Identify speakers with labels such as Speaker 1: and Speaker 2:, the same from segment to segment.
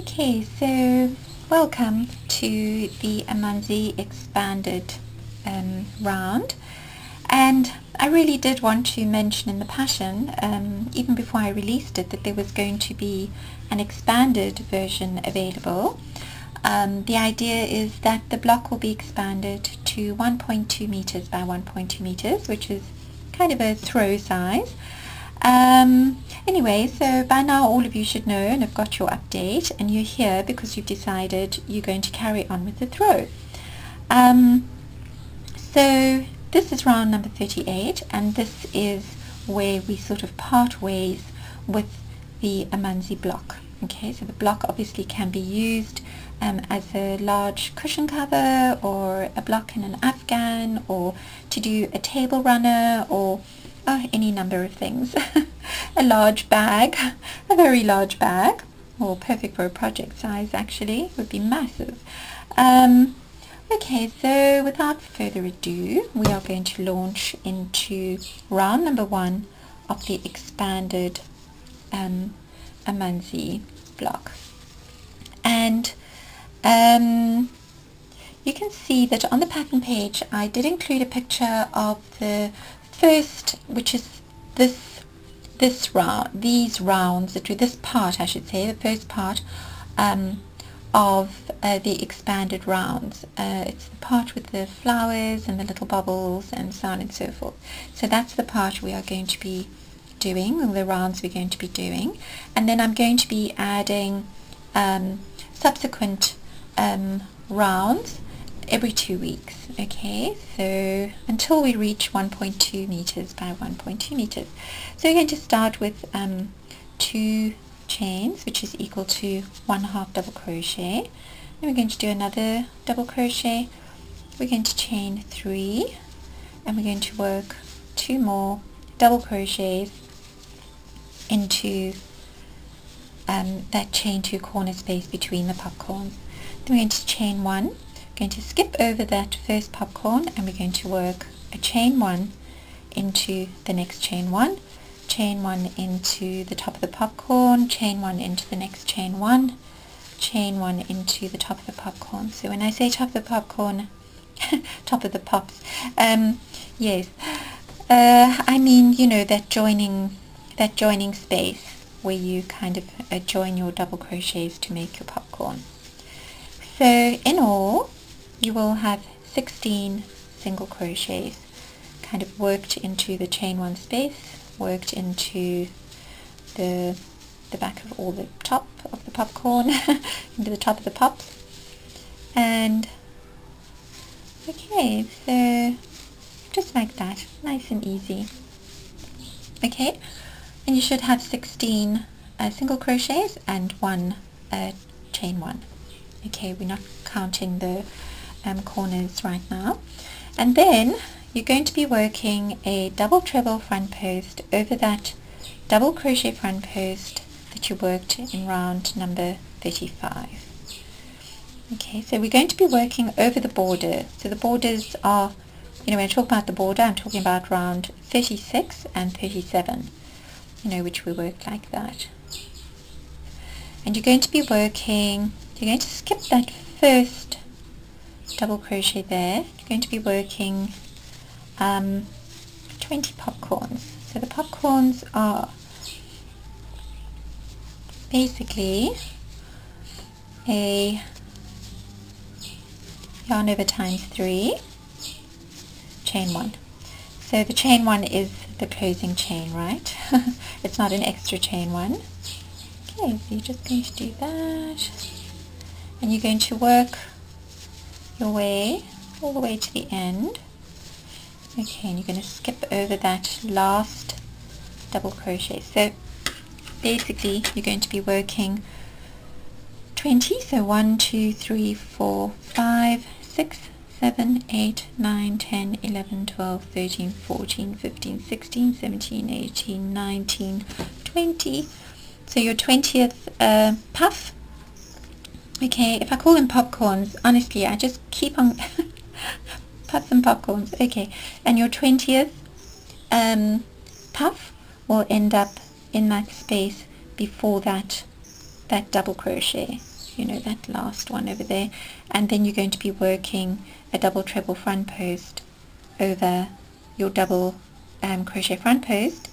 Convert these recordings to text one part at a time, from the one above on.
Speaker 1: Okay, so welcome to the Amanzi expanded round, and I really did want to mention in the Passion, even before I released it, that there was going to be an expanded version available. The idea is that the block will be expanded to 1.2 meters by 1.2 meters, which is kind of a throw size. Anyway, so by now all of you should know and have got your update, and you're here because you've decided you're going to carry on with the throw. So this is round number 38, and this is where we sort of part ways with the Amanzi block. Okay, so the block obviously can be used as a large cushion cover, or a block in an Afghan, or to do a table runner, or any number of things. A large bag, a very large bag, or perfect for a project size actually, would be massive. Okay, so without further ado, we are going to launch into round number 1 of the expanded Amanzi block. And you can see that on the pattern page I did include a picture of the first, which is this round, these rounds, this part I should say, the first part of the expanded rounds. It's the part with the flowers and the little bubbles and so on and so forth. So that's the part we are going to be doing, or the rounds we're going to be doing, and then I'm going to be adding subsequent rounds every 2 weeks. Okay, so until we reach 1.2 meters by 1.2 meters. So we're going to start with 2 chains, which is equal to 1/2 double crochet. Then we're going to do another double crochet. We're going to chain 3, and we're going to work 2 more double crochets into that chain 2 corner space between the popcorns. Then we're going to chain 1, going to skip over that first popcorn, and we're going to work a chain 1 into the next chain 1, chain 1 into the top of the popcorn, chain 1 into the next chain 1, chain 1 into the top of the popcorn. So when I say top of the popcorn, top of the pops, yes, I mean, you know, that joining space where you kind of join your double crochets to make your popcorn. So in all, you will have 16 single crochets kind of worked into the chain 1 space, worked into the back of all the top of the popcorn, into the top of the pops. And okay, so just like that, nice and easy. Okay, and you should have 16 single crochets and 1 chain 1. Okay, we're not counting the corners right now. And then you're going to be working a double treble front post over that double crochet front post that you worked in round number 35. Okay, so we're going to be working over the border. So the borders are, you know, when I talk about the border, I'm talking about round 36 and 37, you know, which we worked like that. And you're going to be working, you're going to skip that first double crochet there. You're going to be working 20 popcorns. So the popcorns are basically a yarn over times 3, chain 1. So the chain 1 is the closing chain, right? It's not an extra chain 1. Okay, so you're just going to do that, and you're going to work your way all the way to the end. Okay, and you're going to skip over that last double crochet. So basically you're going to be working 20, so 1, 2, 3, 4, 5, 6, 7, 8, 9, 10, 11, 12, 13, 14, 15, 16, 17, 18, 19, 20. So your 20th puff. Okay, if I call them popcorns, honestly, I just keep on puffs and popcorns. Okay, and your 20th puff will end up in that space before that double crochet. you know, that last one over there, and then you're going to be working a double treble front post over your double crochet front post,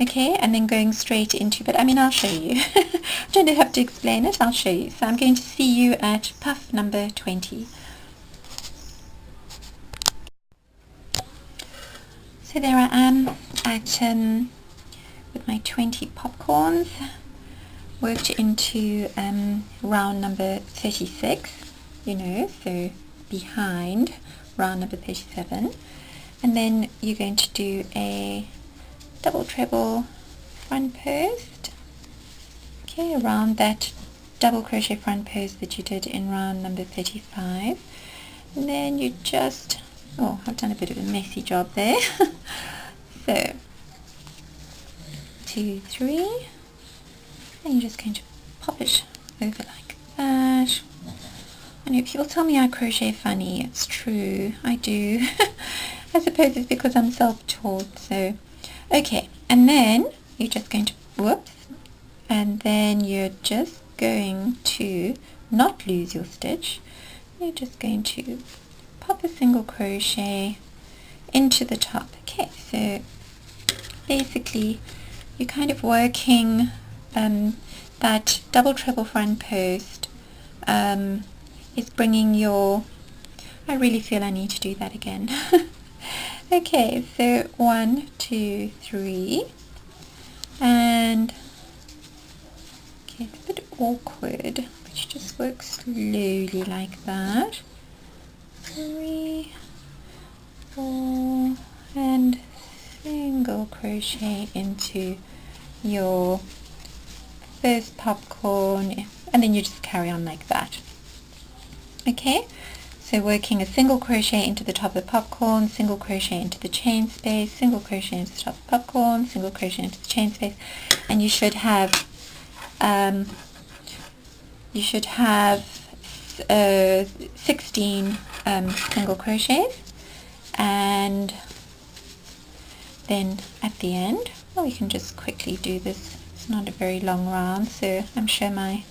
Speaker 1: okay, and then going straight into, but I mean, I'll show you. I don't have to explain it, I'll show you. So I'm going to see you at puff number 20. So there I am at with my 20 popcorns, worked into round number 36, you know, so behind round number 37, and then you're going to do a double treble front post, okay, around that double crochet front post that you did in round number 35, and then you just, oh, I've done a bit of a messy job there. So 2, 3, and you're just going to pop it over like that. I know people tell me I crochet funny. It's true, I do. I suppose it's because I'm self-taught. So okay, and then you're just going to, whoops, and then you're just going to not lose your stitch. You're just going to pop a single crochet into the top. Okay, so basically you're kind of working that double treble front post is bringing your, I really feel I need to do that again. Okay, so 1, 2, 3, and okay, it's a bit awkward, but you just work slowly like that. 3, 4, and single crochet into your first popcorn, and then you just carry on like that. Okay, so working a single crochet into the top of the popcorn, single crochet into the chain space, single crochet into the top of the popcorn, single crochet into the chain space, and you should have 16 single crochets, and then at the end, well, we can just quickly do this. It's not a very long round, so I'm sure my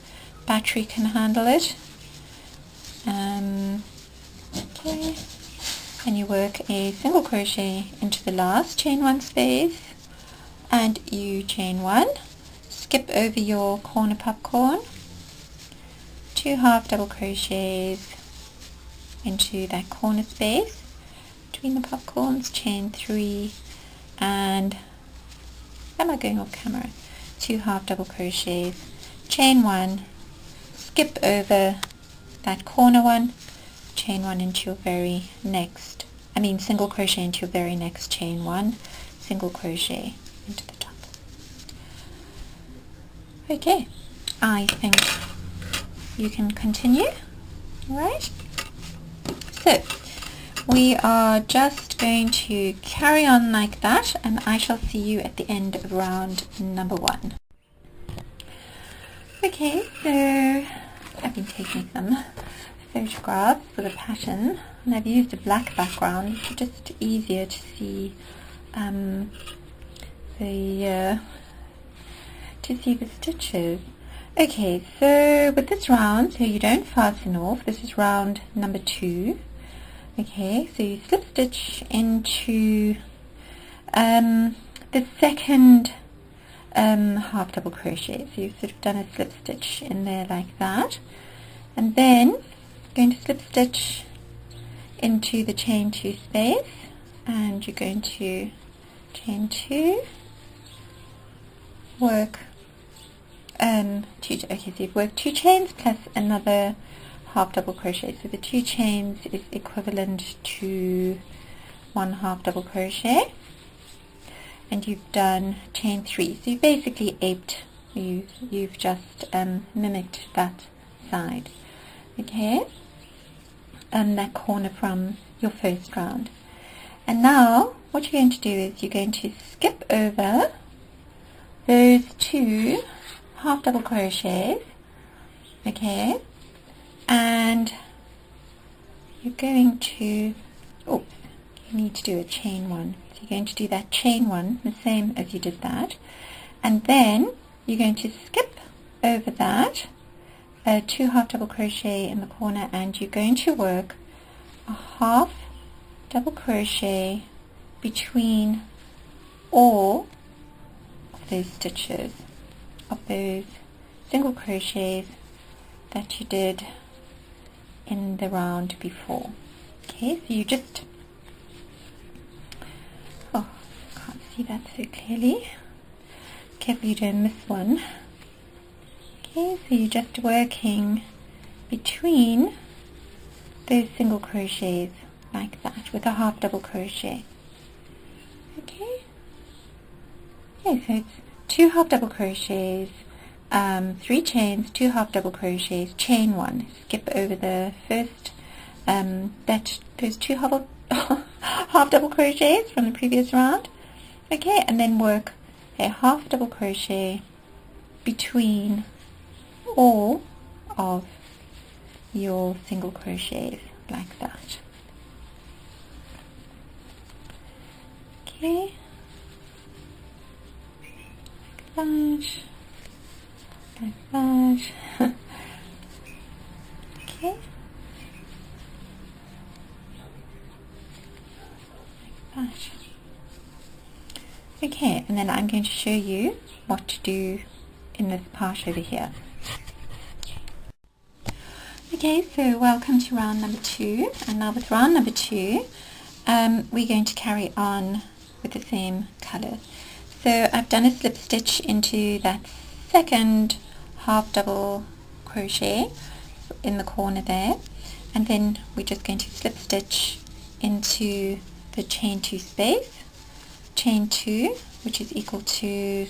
Speaker 1: battery can handle it. Okay, and you work a single crochet into the last chain 1 space, and you chain 1, skip over your corner popcorn, 2 half double crochets into that corner space between the popcorns, chain 3, and am I going off camera? 2 half double crochets, chain 1, skip over that corner one, chain 1 into your very next, single crochet into your very next chain 1, single crochet into the top. Okay, I think you can continue. Alright, so we are just going to carry on like that, and I shall see you at the end of round number 1. Okay, so I've been taking some photographs for the pattern, and I've used a black background. It's just easier to see the stitches. Okay, so with this round, so you don't fasten off. This is round number 2. Okay, so you slip stitch into the second half double crochet. So you've sort of done a slip stitch in there like that, and then going to slip stitch into the chain 2 space, and you're going to chain 2, work so you've worked 2 chains plus another half double crochet, so the 2 chains is equivalent to 1 half double crochet, and you've done chain 3, so you basically you've just mimicked that side, okay, and that corner from your first round. And now what you're going to do is you're going to skip over those 2 half double crochets, okay, and you're going to, you need to do a chain 1, so you're going to do that chain 1 the same as you did that, and then you're going to skip over that 2 half double crochet in the corner, and you're going to work a half double crochet between all of those stitches, of those single crochets that you did in the round before. Okay, so you just, oh, can't see that so clearly. Careful you don't miss one. Okay, so you're just working between those single crochets like that with a half double crochet. Okay, so it's 2 half double crochets, 3 chains, 2 half double crochets, chain 1, skip over the first, those 2 half double crochets from the previous round. Okay, and then work a half double crochet between all of your single crochets like that. Okay, like that. Okay, like that. Okay, and then I'm going to show you what to do in this part over here. Okay, so welcome to round number 2, and now with round number 2 we're going to carry on with the same colour. So I've done a slip stitch into that second half double crochet in the corner there, and then we're just going to slip stitch into the chain 2 space, chain 2, which is equal to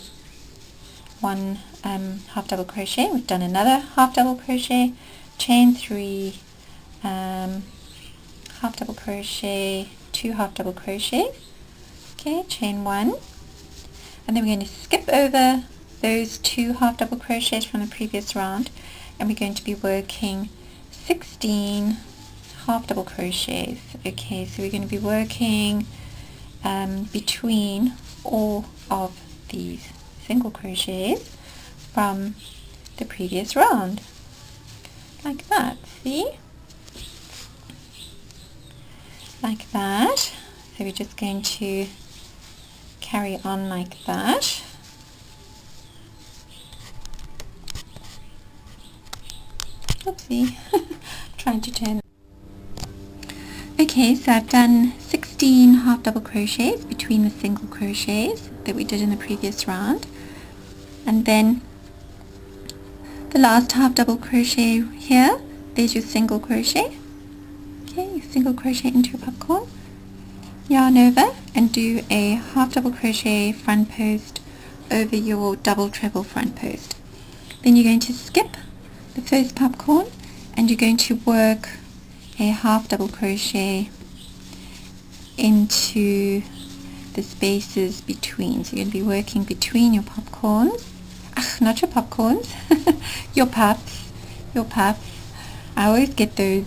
Speaker 1: 1 half double crochet. We've done another half double crochet, chain 3, half double crochet, 2 half double crochets, okay, chain 1, and then we're going to skip over those 2 half double crochets from the previous round, and we're going to be working 16 half double crochets. Okay, so we're going to be working between all of these single crochets from the previous round, like that, see? Like that. So we're just going to carry on like that. Oopsie, trying to turn. Okay, so I've done 16 half double crochets between the single crochets that we did in the previous round, and then the last half double crochet here, there's your single crochet. Okay, you single crochet into your popcorn, yarn over and do a half double crochet front post over your double treble front post. Then you're going to skip the first popcorn and you're going to work a half double crochet into the spaces between. So you're going to be working between your popcorns, not your popcorns, your puffs. I always get those.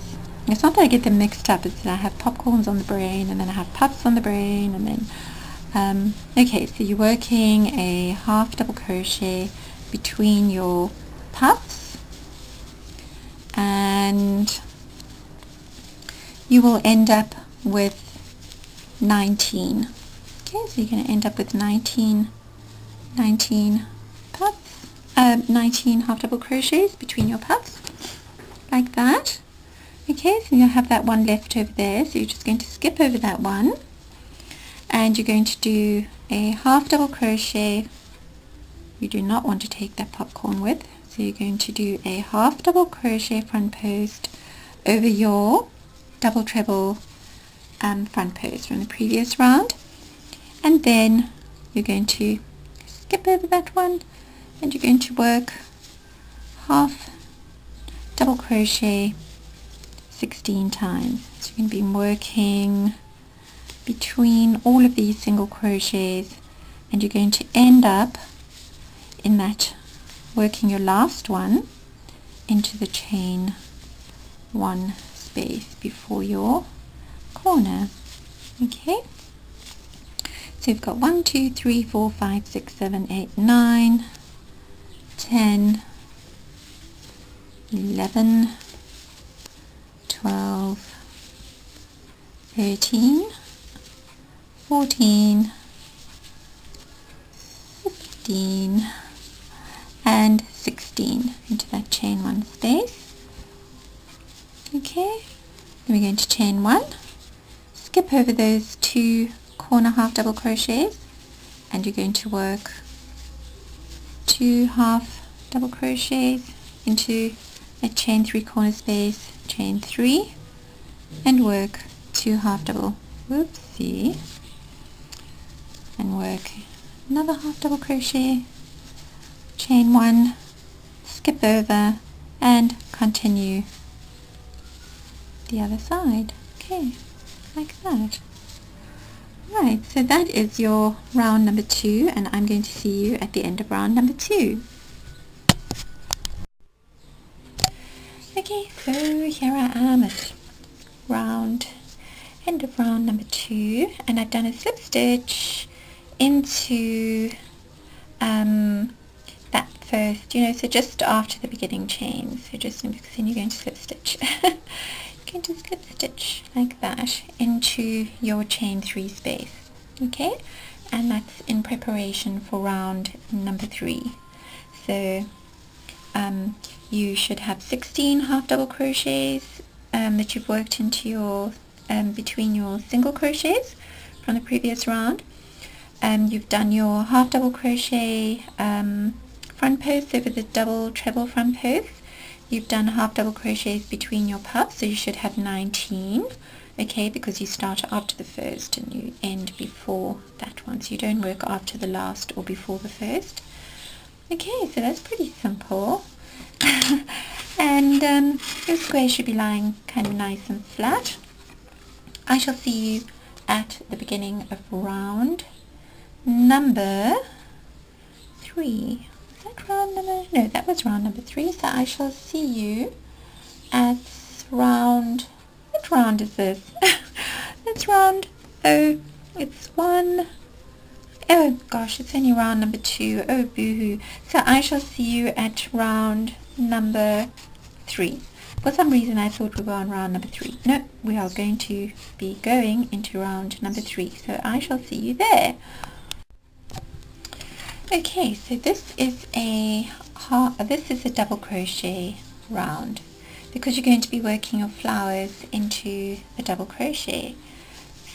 Speaker 1: It's not that I get them mixed up, it's that I have popcorns on the brain and then I have puffs on the brain, and then okay, so you're working a half double crochet between your puffs, and you will end up with 19. Okay, so you're going to end up with 19 puffs, 19 half double crochets between your puffs, like that. Okay, so you'll have that one left over there, so you're just going to skip over that one and you're going to do a half double crochet. You do not want to take that popcorn with, so you're going to do a half double crochet front post over your double treble front post from the previous round, and then you're going to skip over that one and you're going to work half double crochet 16 times. So you're going to be working between all of these single crochets, and you're going to end up in that working your last one into the chain 1 space before your corner. Okay, so we've got 1, 2, 3, 4, 5, 6, 7, 8, 9, 10, 11, 12, 13, 14, 15, and 16 into that chain 1 space. Okay, then we're going to chain 1, skip over those 2 corner half double crochets, and you're going to work 2 half double crochets into a chain 3 corner space, chain 3, and work 2 half double, whoopsie, and work another half double crochet, chain 1, skip over, and continue the other side. Okay, like that. Right, so that is your round number 2, and I'm going to see you at the end of round number 2. Okay, so here I am at end of round number 2, and I've done a slip stitch into that first, so just after the beginning chain, so just because then you're going to slip stitch. You're going to slip stitch like that into your chain 3 space, okay, and that's in preparation for round number 3. So you should have 16 half double crochets that you've worked into your between your single crochets from the previous round. You've done your half double crochet front posts over the double treble front posts. You've done half double crochets between your puffs, so you should have 19, okay, because you start after the first and you end before that one, so you don't work after the last or before the first. Okay, so that's pretty simple. And your square should be lying kind of nice and flat. I shall see you at the beginning of round number 3. Is that round number? No, that was round number 3. So I shall see you at round. What round is this? It's round. Oh, it's 1. Oh gosh, it's only round number 2. Oh boo-hoo. So I shall see you at round number 3. For some reason I thought we were on round number 3. No, we are going to be going into round number 3. So I shall see you there. Okay, so this is a double crochet round because you're going to be working your flowers into a double crochet.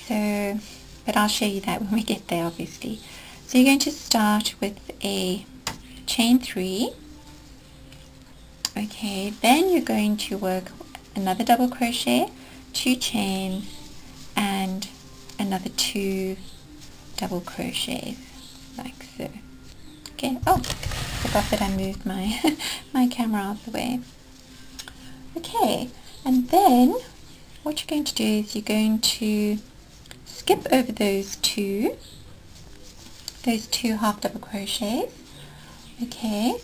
Speaker 1: So, but I'll show you that when we get there, obviously. So you're going to start with a chain 3. Okay, then you're going to work another double crochet, 2 chains, and another 2 double crochets, like so. Okay, oh, forgot that I moved my, my camera out of the way. Okay, and then what you're going to do is you're going to skip over those two half double crochets. Okay,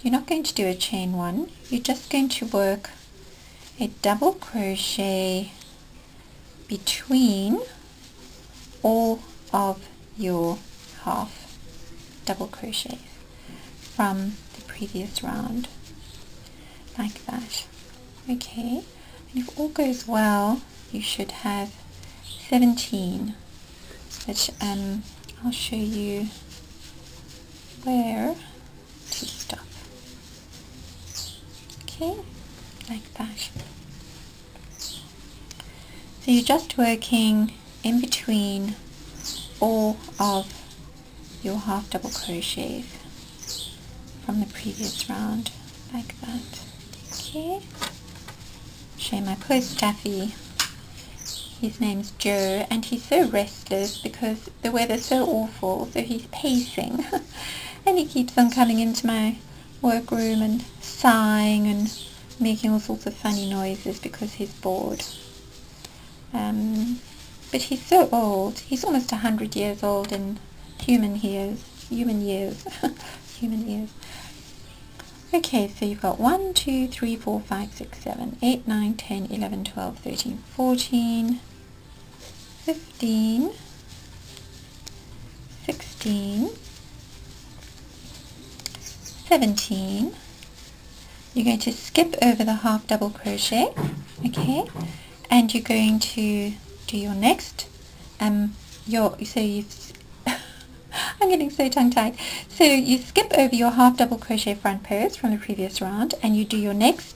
Speaker 1: you're not going to do a chain 1, you're just going to work a double crochet between all of your half double crochets from the previous round, like that. Okay, and if all goes well you should have 17, but I'll show you where to stop. Okay, like that. So you're just working in between all of your half double crochets from the previous round, like that. Okay, show my poor Staffy. His name's Joe, and he's so restless because the weather's so awful, so he's pacing and he keeps on coming into my workroom and sighing and making all sorts of funny noises because he's bored. But he's so old. He's almost 100 years old in human years. Human years. Okay, so you've got 1, 2, 3, 4, 5, 6, 7, 8, 9, 10, 11, 12, 13, 14, 15, 16, 17, you're going to skip over the half double crochet, okay, and you're going to do your next I'm getting so tongue-tied. So you skip over your half double crochet front post from the previous round, and you do your next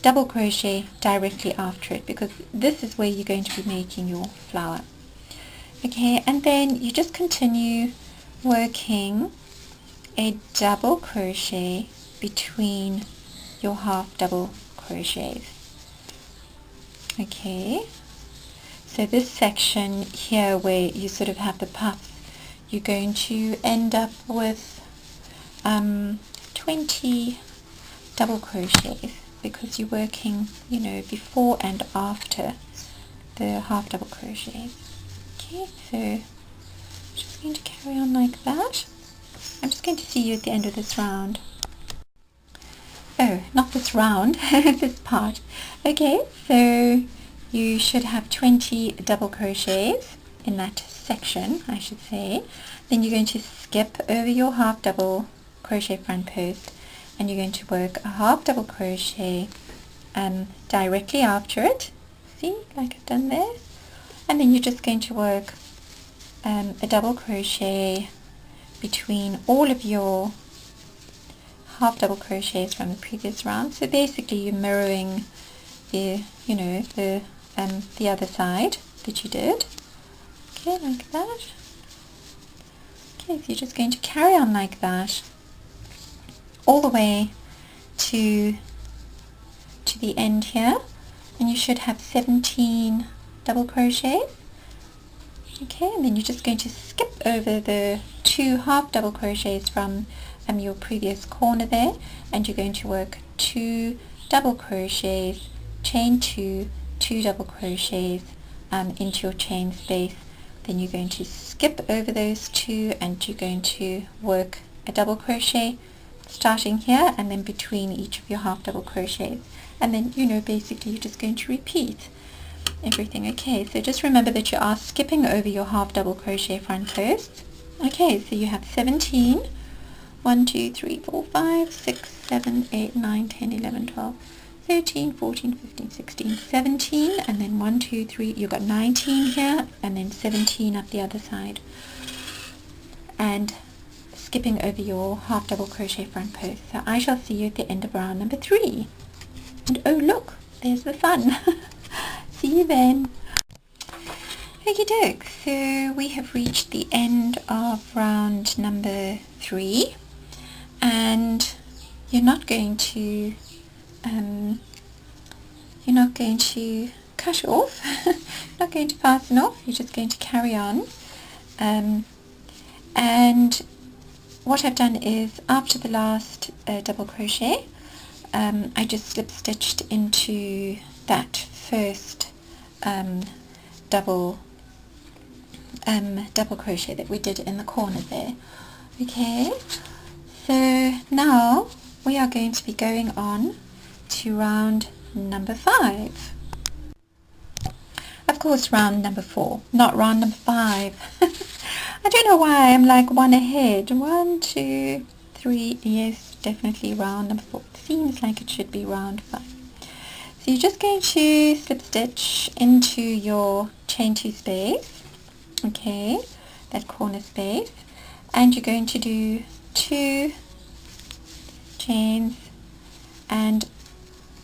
Speaker 1: double crochet directly after it, because this is where you're going to be making your flower. Okay, and then you just continue working a double crochet between your half double crochets. Okay, so this section here where you sort of have the puffs, you're going to end up with 20 double crochets, because you're working, you know, before and after the half double crochets. Okay, so just going to carry on like that. I'm just going to see you at the end of this round. Oh, not this round, this part. Okay, so you should have 20 double crochets in that section, I should say. Then you're going to skip over your half double crochet front post, and you're going to work a half double crochet directly after it. See, like I've done there. And then you're just going to work a double crochet between all of your half double crochets from the previous round. So basically you're mirroring the, you know, the other side that you did. Okay, like that. Okay, so you're just going to carry on like that all the way to the end here, and you should have 17 double crochets. Okay, and then you're just going to skip over the 2 half double crochets from your previous corner there, and you're going to work 2 double crochets, chain 2, 2 double crochets into your chain space. Then you're going to skip over those 2, and you're going to work a double crochet starting here and then between each of your half double crochets, and then, you know, basically you're just going to repeat everything. Okay, so just remember that you are skipping over your half double crochet front posts. Okay, so you have 17, 1, 2, 3, 4, 5, 6, 7, 8, 9, 10, 11, 12, 13, 14, 15, 16, 17, and then 1, 2, 3, you've got 19 here, and then 17 up the other side, and skipping over your half double crochet front post. So I shall see you at the end of round number 3. And oh look, there's the fun. See you then. Okie doke, so we have reached the end of round number 3, and you're not going to cut off, you're not going to fasten off, you're just going to carry on. And what I've done is, after the last double crochet, I just slip stitched into that first double crochet that we did in the corner there. Okay, so now we are going to be going on to round number 5. Of course, round number 4, not round number 5. I don't know why I'm like one ahead. 1, 2, 3, yes, definitely round number 4. It seems like it should be round 5. So you're just going to slip stitch into your chain 2 space, okay, that corner space, and you're going to do 2 chains and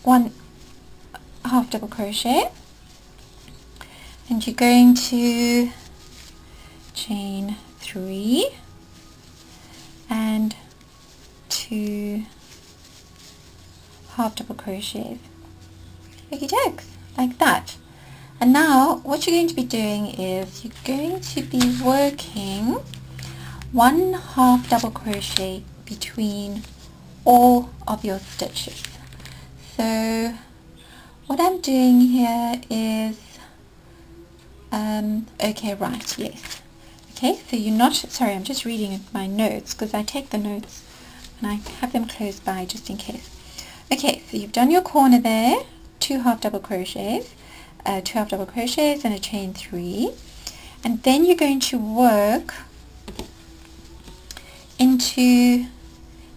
Speaker 1: 1 half double crochet, and you're going to chain 3 and 2 half double crochets. Okie dokes, like that. And now what you're going to be doing is you're going to be working 1 half double crochet between all of your stitches. So what I'm doing here is okay, right, yes. Okay, so you're not, sorry, I'm just reading my notes because I take the notes and I have them close by just in case. Okay, so you've done your corner there, 2 half double crochets, 2 half double crochets and a chain 3, and then you're going to work into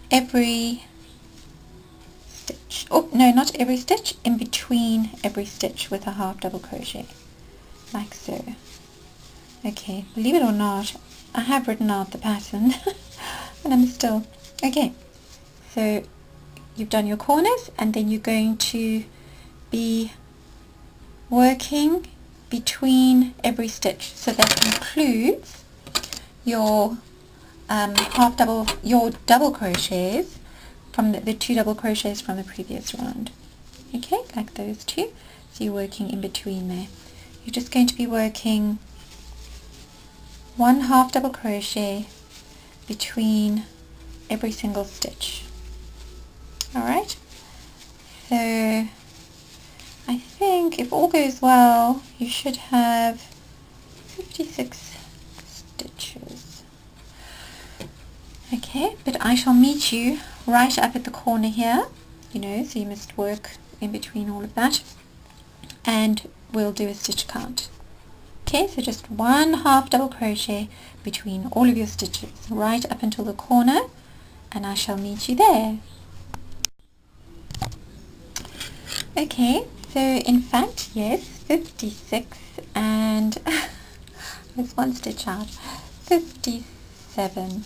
Speaker 1: every stitch. oh no, not every stitch, in between every stitch with a half double crochet, like so. Okay, believe it or not, I have written out the pattern and I'm still, okay, so you've done your corners and then you're going to be working between every stitch, so that includes your your double crochets from the two double crochets from the previous round. Okay, like those two. So you're working in between there. You're just going to be working one half double crochet between every single stitch. Alright, so I think if all goes well you should have 56 stitches. Okay, but I shall meet you right up at the corner here, so you must work in between all of that, and we'll do a stitch count. Okay, so just one half double crochet between all of your stitches right up until the corner, and I shall meet you there. Okay, so in fact, yes, 56 and there's one stitch out, 57.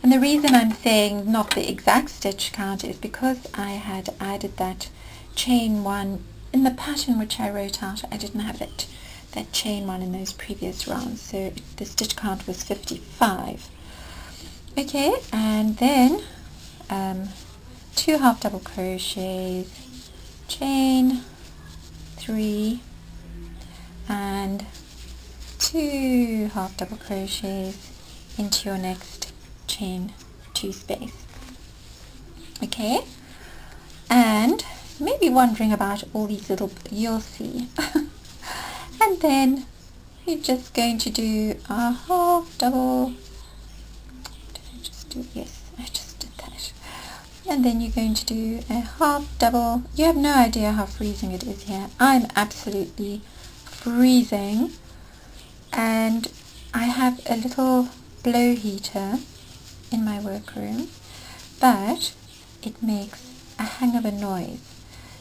Speaker 1: And the reason I'm saying not the exact stitch count is because I had added that chain one in the pattern which I wrote out. I didn't have that chain one in those previous rounds, so the stitch count was 55. Okay, and then 2 half double crochets, chain 3 and 2 half double crochets into your next chain 2 space. Okay, and you may be wondering about all these little, you'll see. And then you're just going to do a half double, yes, I just did that. And then you're going to do a half double. You have no idea how freezing it is here. I'm absolutely freezing, and I have a little blow heater in my workroom, but it makes a hang of a noise.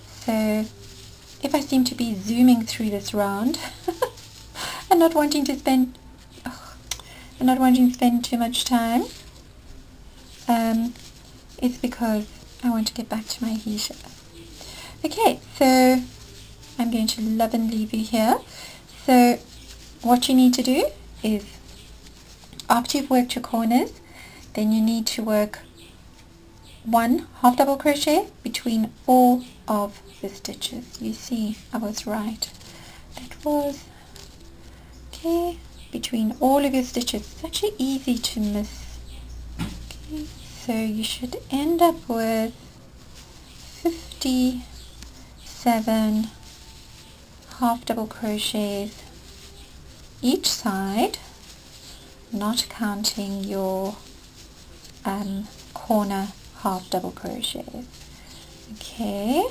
Speaker 1: So if I seem to be zooming through this round and not wanting to spend too much time, it's because I want to get back to my heater. Okay, so I'm going to love and leave you here. So what you need to do is, after you've worked your corners, then you need to work 1 half double crochet between all of the stitches. You see, I was right. That was, okay, between all of your stitches. It's actually easy to miss. Okay, so you should end up with 57 half double crochets each side, not counting your corner half double crochets. Okay,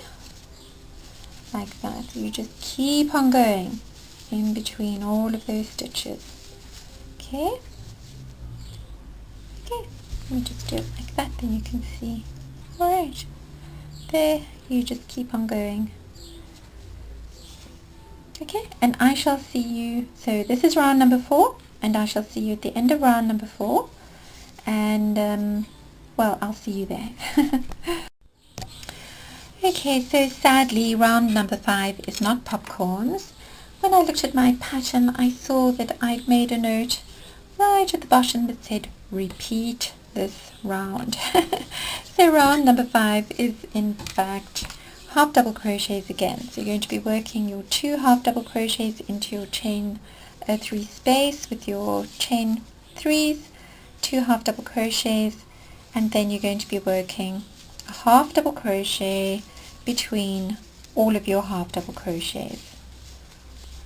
Speaker 1: like that. So you just keep on going in between all of those stitches. Okay, let me just do it like that, then you can see. Alright, there, you just keep on going. Okay, and I shall see you, so this is round number 4, and I shall see you at the end of round number 4, and well, I'll see you there. Okay, so sadly round number 5 is not popcorns. When I looked at my pattern, I saw that I'd made a note right at the bottom that said repeat this round. So round number 5 is in fact half double crochets again. So you're going to be working your 2 half double crochets into your chain 3 space with your chain 3s, 2 half double crochets, and then you're going to be working a half double crochet between all of your half double crochets.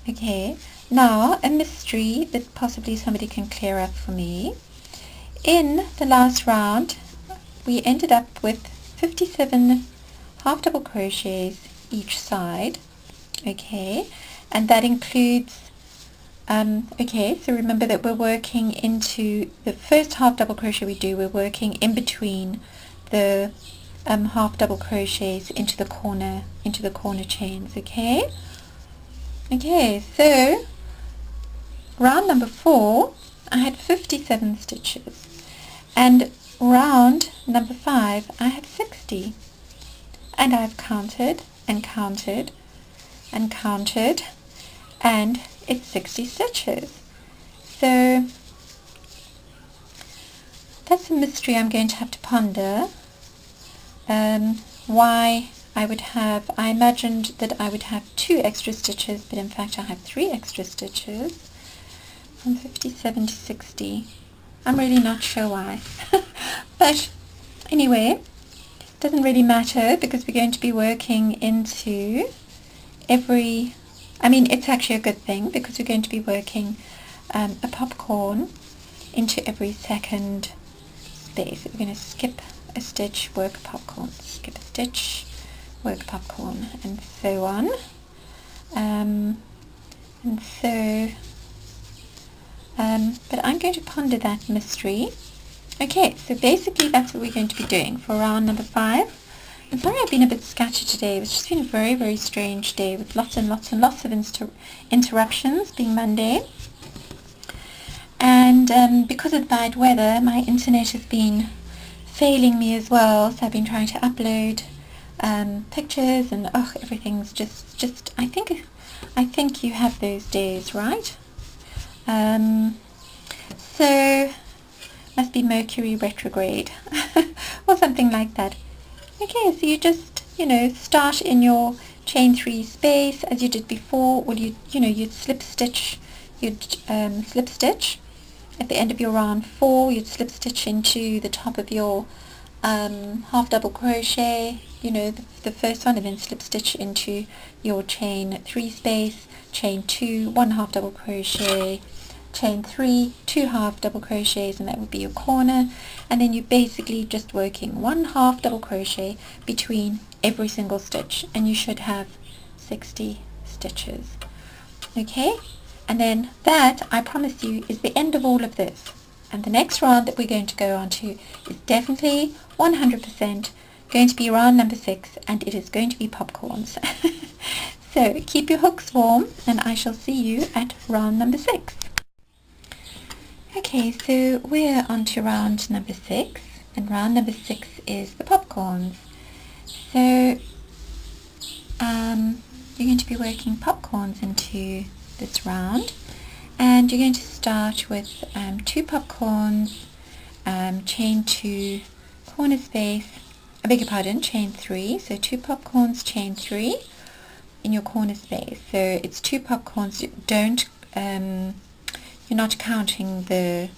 Speaker 1: Okay, now a mystery that possibly somebody can clear up for me. In the last round we ended up with 57 half double crochets each side. Okay, and that includes okay, so remember that we're working into the first half double crochet we do, we're working in between the half double crochets into the corner chains. Okay, so round number 4 I had 57 stitches, and round number 5 I had 60, and I've counted and counted and counted, and it's 60 stitches. So that's a mystery I'm going to have to ponder. Why I imagined that I would have 2 extra stitches, but in fact I have 3 extra stitches from 57 to 60. I'm really not sure why. But anyway, it doesn't really matter, because we're going to be working into it's actually a good thing, because we're going to be working a popcorn into every second space. We're going to skip a stitch, work a popcorn, skip a stitch, work a popcorn, and so on. But I'm going to ponder that mystery. Okay, so basically that's what we're going to be doing for round number 5. I'm sorry I've been a bit scattered today. It's just been a very, very strange day with lots and lots and lots of interruptions, being Monday. And because of bad weather, my internet has been failing me as well, so I've been trying to upload pictures, and everything's just I think you have those days, right? So must be Mercury retrograde or something like that. Okay, so you just start in your chain 3 space as you did before, or you'd slip stitch at the end of your round 4. You'd slip stitch into the top of your half double crochet, the first one, and then slip stitch into your chain 3 space, chain 2, 1 half double crochet, chain 3, 2 half double crochets, and that would be your corner. And then you're basically just working 1 half double crochet between every single stitch, and you should have 60 stitches. Okay, and then that, I promise you, is the end of all of this. And the next round that we're going to go on to is definitely 100% going to be round number 6, and it is going to be popcorns. So keep your hooks warm, and I shall see you at round number 6. Okay, so we're on to round number 6, and round number 6 is the popcorns. So you're going to be working popcorns into this round, and you're going to start with 2 popcorns, chain 2, corner space, I beg your pardon, chain 3, so 2 popcorns, chain 3 in your corner space. So it's 2 popcorns, you're not counting the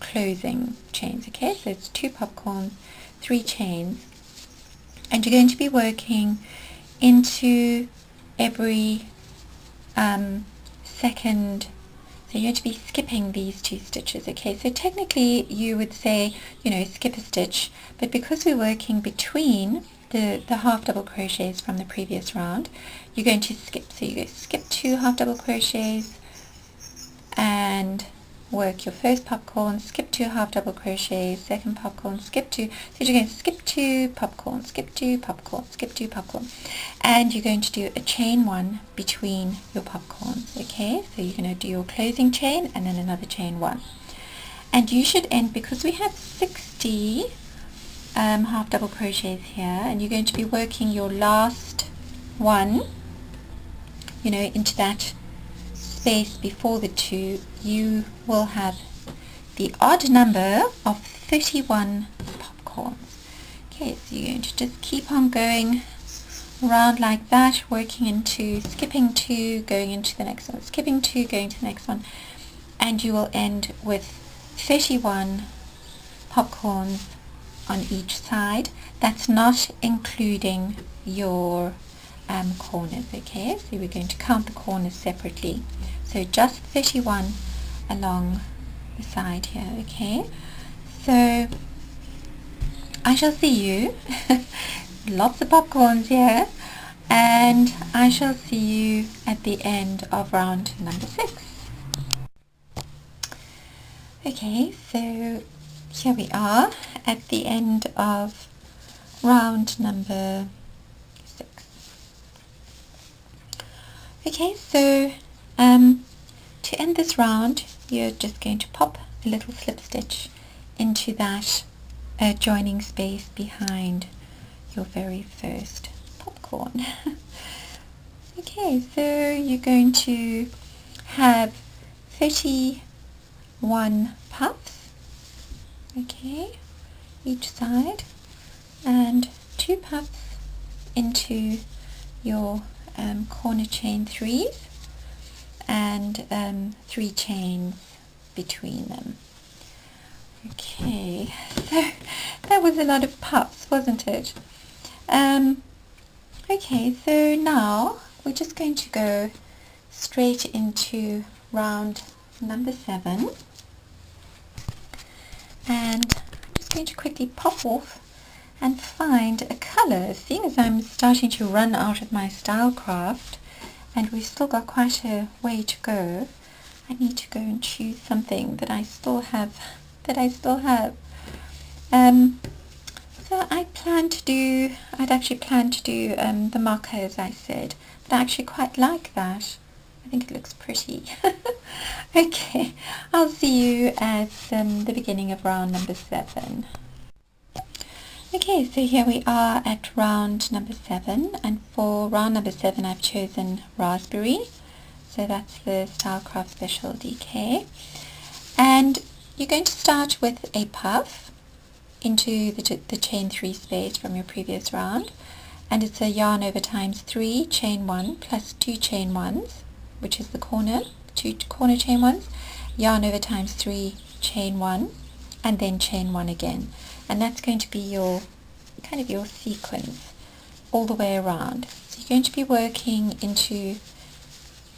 Speaker 1: closing chains, okay? So it's 2 popcorns, 3 chains, and you're going to be working into every second. So you're going to be skipping these 2 stitches, okay? So technically you would say, skip a stitch, but because we're working between the half double crochets from the previous round, you're going to skip. So you go skip 2 half double crochets, and work your first popcorn, skip 2 half double crochets, second popcorn, skip 2, so you're going to skip 2 popcorn, skip 2 popcorn, skip 2 popcorn, and you're going to do a chain 1 between your popcorns, okay? So you're going to do your closing chain and then another chain 1, and you should end, because we have 60 half double crochets here, and you're going to be working your last one, into that space before the 2, you will have the odd number of 31 popcorns. Okay, so you're going to just keep on going around like that, working into skipping 2, going into the next one, skipping 2, going to the next one, and you will end with 31 popcorns on each side. That's not including your corners, okay? So we're going to count the corners separately. So just 31 along the side here, okay? So I shall see you, lots of popcorns here, and I shall see you at the end of round number 6. Okay, so here we are at the end of round number 6. Okay, so to end this round, you're just going to pop a little slip stitch into that joining space behind your very first popcorn. Okay, so you're going to have 31 puffs, okay, each side, and 2 puffs into your corner chain 3s, and 3 chains between them. Okay, so that was a lot of puffs, wasn't it? Okay, so now we're just going to go straight into round number 7, and I'm just going to quickly pop off and find a colour, seeing as I'm starting to run out of my style craft and we've still got quite a way to go. I need to go and choose something that I still have. So I'd actually planned to do the marker, as I said, but I actually quite like that. I think it looks pretty. Okay, I'll see you at the beginning of round number 7. Okay, so here we are at round number 7, and for round number 7 I've chosen raspberry, so that's the Stylecraft Special DK, and you're going to start with a puff into the chain 3 space from your previous round, and it's a yarn over times 3 chain 1 plus 2 chain 1s, which is the corner, 2 corner chain 1s, yarn over times 3 chain 1, and then chain 1 again, and that's going to be your kind of your sequence all the way around. So you're going to be working into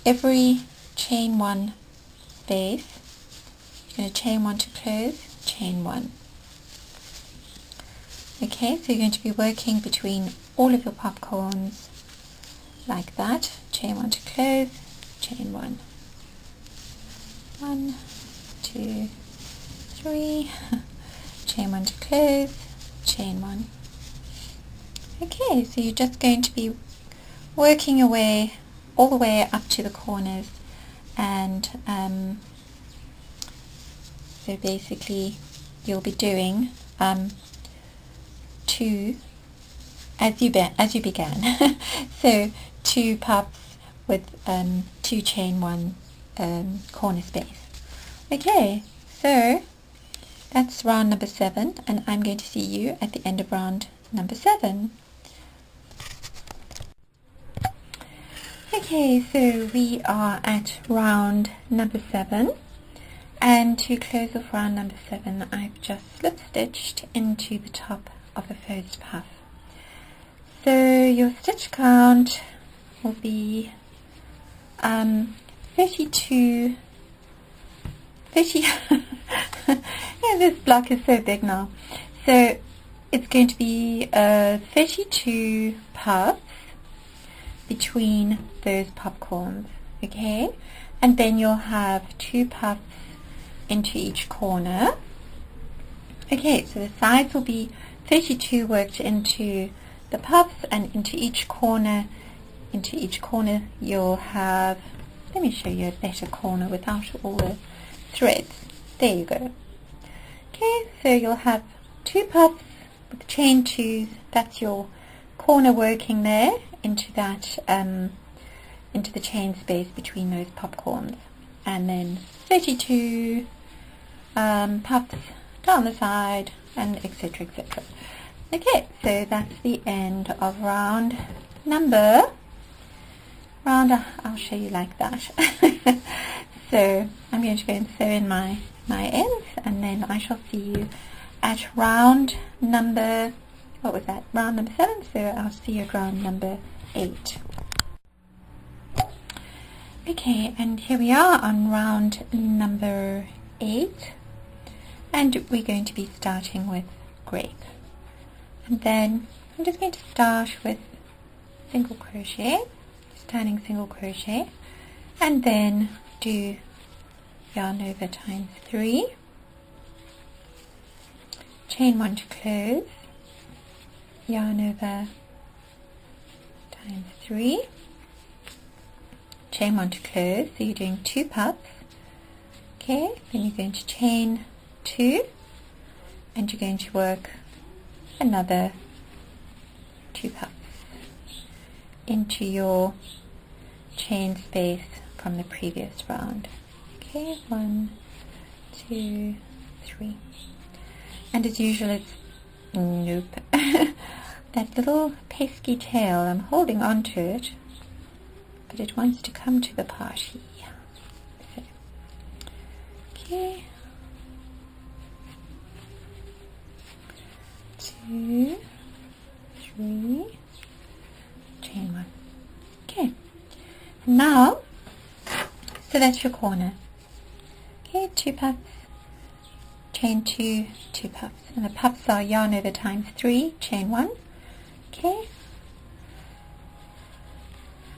Speaker 1: every chain 1 space. You're going to chain 1 to close, chain 1. Okay, so you're going to be working between all of your popcorns like that. Chain 1 to close, chain 1. 1, 2, 3. Chain 1 to close, chain 1. Okay, so you're just going to be working away all the way up to the corners, and so basically you'll be doing 2 as you began. So 2 puffs with 2 chain 1 corner space. Okay, so that's round number 7, and I'm going to see you at the end of round number 7. Okay, so we are at round number 7, and to close off round number 7 I've just slip stitched into the top of the first puff. So your stitch count will be 30 yeah, this block is so big now. So it's going to be 32 puffs between those popcorns, okay? And then you'll have 2 puffs into each corner. Okay, so the sides will be 32 worked into the puffs, and into each corner you'll have, let me show you a better corner without all the threads. There you go. Okay, so you'll have 2 puffs with chain 2s, that's your corner working there into that into the chain space between those popcorns, and then 32 puffs down the side, and etc, etc. Okay, so that's the end of round. I'll show you like that. So I'm going to go and sew in my ends, and then I shall see you at round number, what was that, round number 7, so I'll see you at round number 8. Okay, and here we are on round number 8, and we're going to be starting with grape. And then I'm just going to start with single crochet, turning single crochet, and then do yarn over times 3, chain 1 to close, yarn over, times 3, chain 1 to close, so you're doing 2 puffs. Okay, then you're going to chain 2 and you're going to work another 2 puffs into your chain space from the previous round. Okay, 1, 2, 3. And as usual, it's nope. That little pesky tail, I'm holding on to it, but it wants to come to the party. So, okay. 2, 3, chain 1. Okay. Now, so that's your corner. Okay, 2 puffs, chain 2, 2 puffs. And the puffs are yarn over times 3, chain 1. Okay.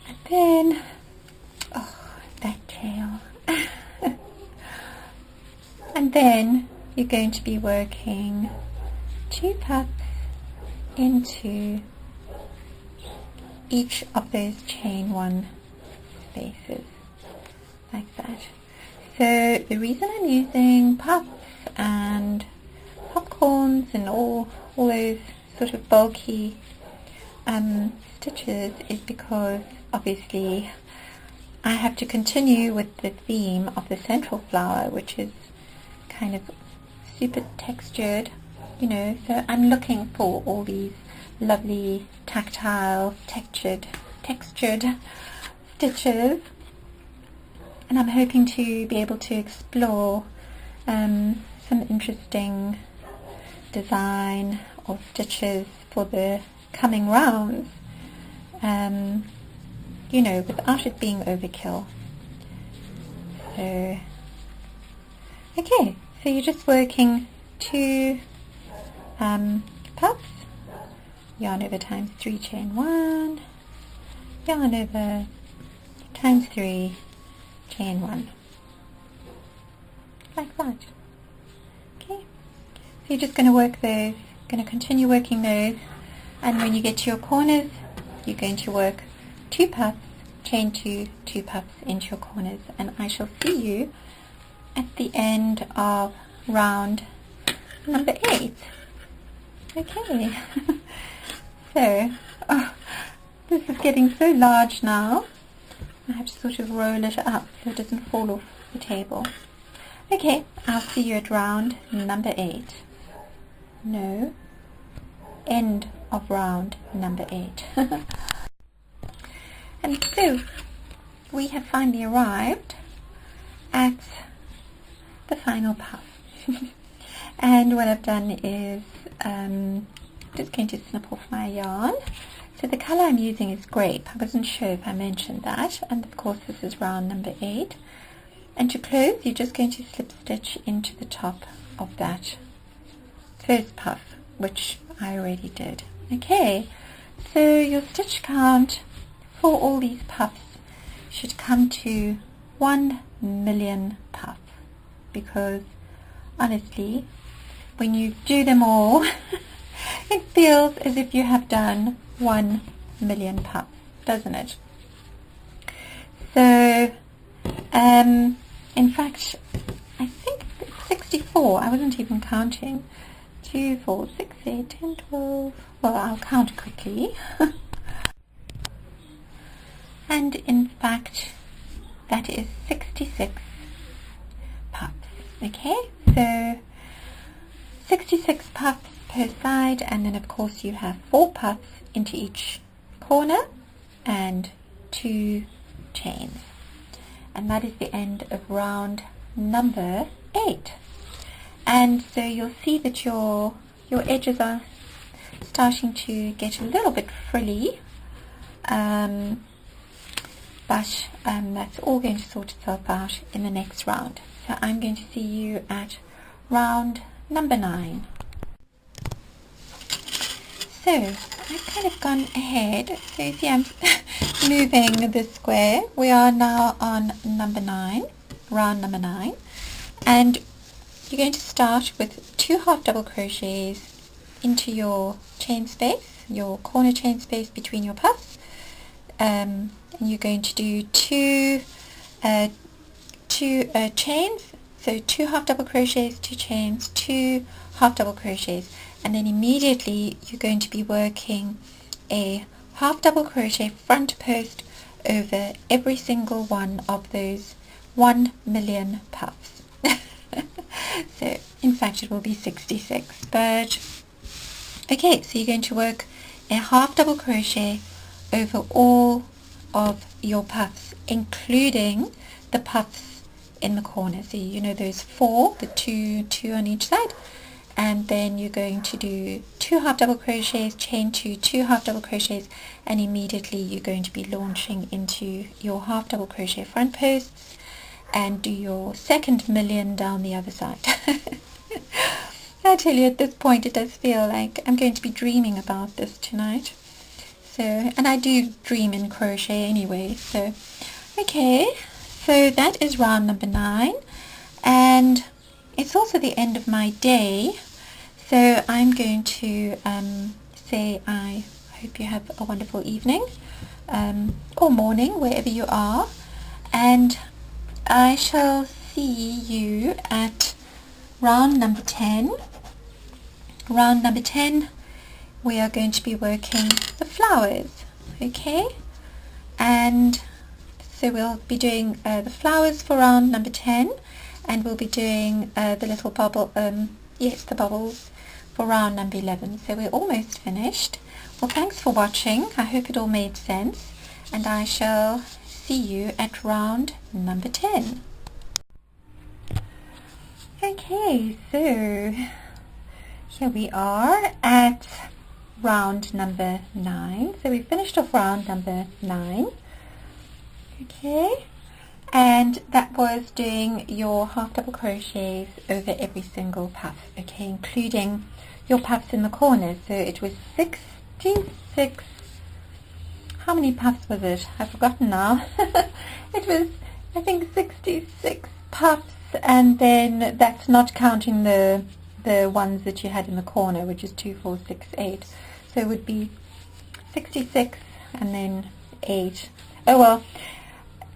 Speaker 1: And then, oh, that tail. And then you're going to be working 2 puffs into each of those chain 1 spaces, like that. So the reason I'm using puffs and popcorns and all those sort of bulky stitches is because obviously I have to continue with the theme of the central flower, which is kind of super textured, you know, so I'm looking for all these lovely tactile textured stitches, and I'm hoping to be able to explore some interesting design or stitches for the coming rounds, you know, without it being overkill. So okay, so you're just working 2 puffs, yarn over times 3, chain 1, yarn over times 3, chain 1, like that. Okay, so you're just going to work those, going to continue working those, and when you get to your corners, you're going to work 2 puffs, chain 2, 2 puffs into your corners, and I shall see you at the end of round number 8. Okay. So, oh, this is getting so large now. I have to sort of roll it up so it doesn't fall off the table. Okay, I'll see you at round number 8. No, end of round number 8. And so, we have finally arrived at the final puff. And what I've done is just going to snip off my yarn. So the colour I'm using is grape. I wasn't sure if I mentioned that, and of course this is round number 8. And to close, you're just going to slip stitch into the top of that first puff, which I already did. Okay, so your stitch count for all these puffs should come to 1,000,000 puffs, because honestly, when you do them all, it feels as if you have done 1,000,000 puffs, doesn't it? So, in fact, I think it's 64. I wasn't even counting. 2, 4, 6, 8, 10, 12. Well, I'll count quickly. And in fact, that is 66 puffs. Okay, so 66 puffs per side, and then of course you have 4 puffs into each corner and 2 chains, and that is the end of round number 8. And so you'll see that your edges are starting to get a little bit frilly, but that's all going to sort itself out in the next round. So I'm going to see you at round number 9. So I've kind of gone ahead. So you see I'm moving the square. We are now on number 9, round number 9, and you're going to start with 2 half double crochets into your chain space, your corner chain space between your puffs, and you're going to do two chains, so 2 half double crochets, 2 chains, 2 half double crochets, and then immediately you're going to be working a half double crochet front post over every single one of those 1,000,000 puffs. So in fact it will be 66, but okay, so you're going to work a half double crochet over all of your puffs, including the puffs in the corner. So you know those 4, the two on each side, and then you're going to do 2 half double crochets, chain 2, 2 half double crochets, and immediately you're going to be launching into your half double crochet front posts and do your second million down the other side. I tell you, at this point it does feel like I'm going to be dreaming about this tonight. So, and I do dream in crochet anyway, so okay, so that is round number 9, and it's also the end of my day, so I'm going to say I hope you have a wonderful evening or morning wherever you are, and I shall see you at round number 10. Round number 10 we are going to be working the flowers, okay, and so we'll be doing the flowers for round number 10, and we'll be doing the little bubble, the bubbles for round number 11. So we're almost finished. Well, thanks for watching. I hope it all made sense, and I shall see you at round number 10. Okay, so here we are at round number 9. So we finished off round number 9. Okay, and that was doing your half double crochets over every single puff, okay, including your puffs in the corners. So it was 66, how many puffs was it? I've forgotten now. It was, I think, 66 puffs, and then that's not counting the ones that you had in the corner, which is 2, 4, 6, 8. So it would be 66 and then 8. Oh well,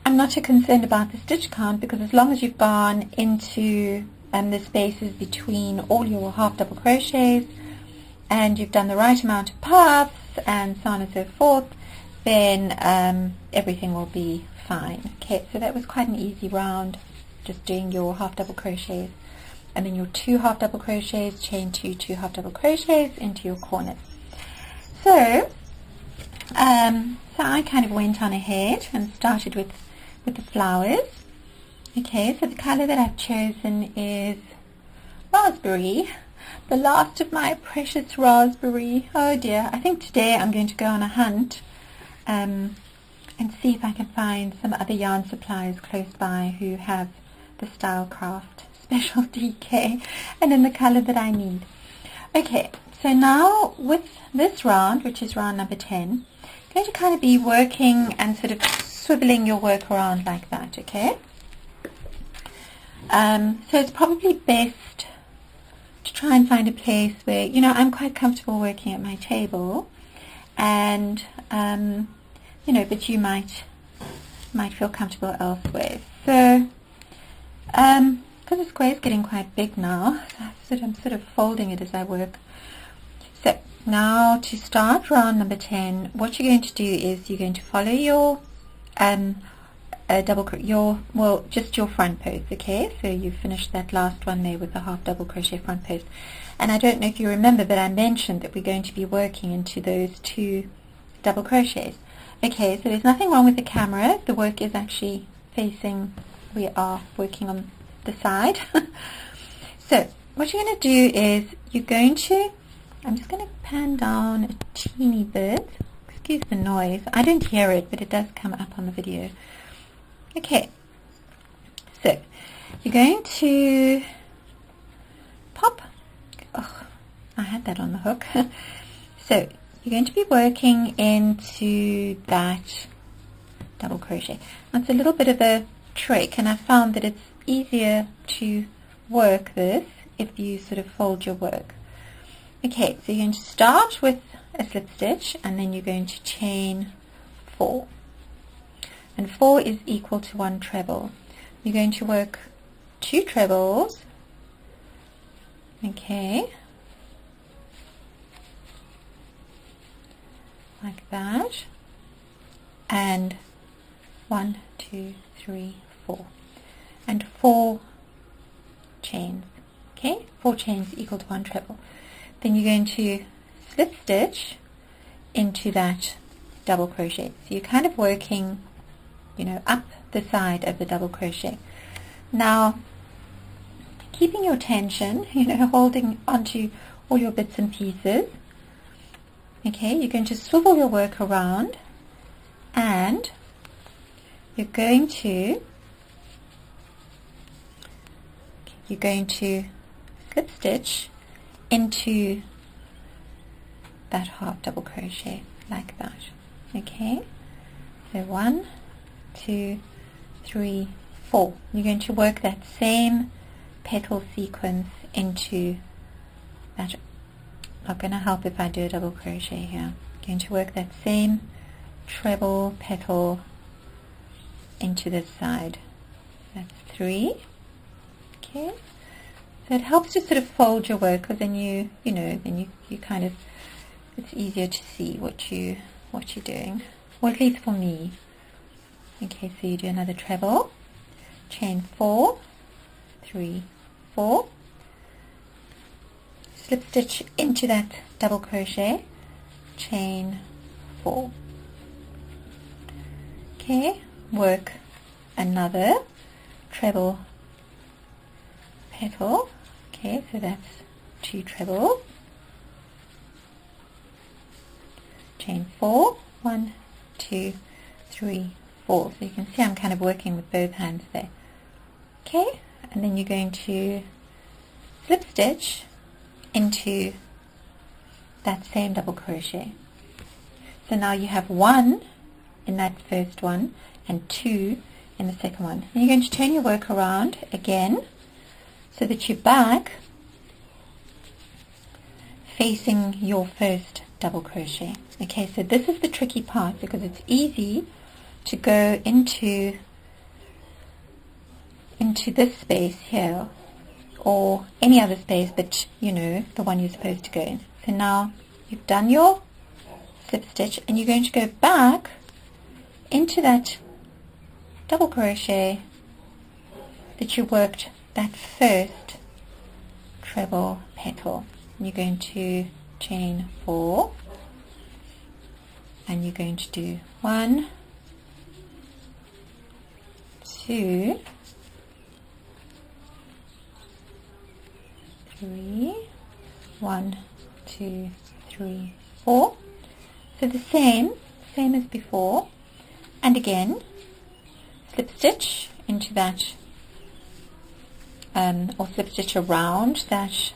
Speaker 1: I'm not too concerned about the stitch count, because as long as you've gone into the spaces between all your half double crochets and you've done the right amount of puffs and so on and so forth, then everything will be fine. Okay, so that was quite an easy round, just doing your half double crochets and then your 2 half double crochets, chain 2, 2 half double crochets into your corners. So I kind of went on ahead and started with the flowers. Okay, so the color that I've chosen is raspberry, the last of my precious raspberry. Oh dear, I think today I'm going to go on a hunt and see if I can find some other yarn suppliers close by who have the Stylecraft Special DK and in the color that I need. Okay, so now with this round, which is round number 10, I'm going to kind of be working and sort of swiveling your work around like that, okay? So it's probably best to try and find a place where, you know, I'm quite comfortable working at my table, and you know, but you might feel comfortable elsewhere. So because the square is getting quite big now, so I'm sort of folding it as I work. So now to start round number 10, what you're going to do is you're going to follow your just your front post, okay? So you finished that last one there with the half double crochet front post, and I don't know if you remember, but I mentioned that we're going to be working into those 2 double crochets. Okay, so there's nothing wrong with the camera. The work is actually facing, we are working on the side. So what you're going to do is you're going to, I'm just going to pan down a teeny bit. Excuse the noise. I don't hear it, but it does come up on the video. Okay, so you're going to pop, oh, I had that on the hook. So you're going to be working into that double crochet. That's a little bit of a trick, and I found that it's easier to work this if you sort of fold your work. Okay, so you're going to start with a slip stitch, and then you're going to chain 4, and 4 is equal to 1 treble. You're going to work 2 trebles, okay, like that, and 1, 2, 3, 4, and 4 chains, okay, 4 chains equal to 1 treble. Then you're going to slip stitch into that double crochet. So you're kind of working, up the side of the double crochet. Now, keeping your tension, holding onto all your bits and pieces. Okay, you're going to swivel your work around, and you're going to slip stitch into that half double crochet like that. Okay, so 1, 2, 3, 4. You're going to work that same petal sequence into that. Not going to help if I do a double crochet here. Going to work that same treble petal into this side. That's 3. Okay, so it helps to sort of fold your work, because then you kind of, it's easier to see what you're doing, or at least for me. Okay, so you do another treble, chain 4, 3, 4, slip stitch into that double crochet, chain 4. Okay, work another treble petal. Okay, so that's 2 trebles, chain 4, 1, 2, 3, 4. So you can see I'm kind of working with both hands there. Okay, and then you're going to slip stitch into that same double crochet. So now you have 1 in that first one and 2 in the second one. And you're going to turn your work around again so that you're back facing your first double crochet. Okay, so this is the tricky part, because it's easy to go into this space here, or any other space, but the one you're supposed to go in. So now you've done your slip stitch, and you're going to go back into that double crochet that you worked that first treble petal. You're going to chain 4, and you're going to do 1, 2, 3, 1, 2, 3, 4. So the same as before, and again slip stitch into that, or slip stitch around that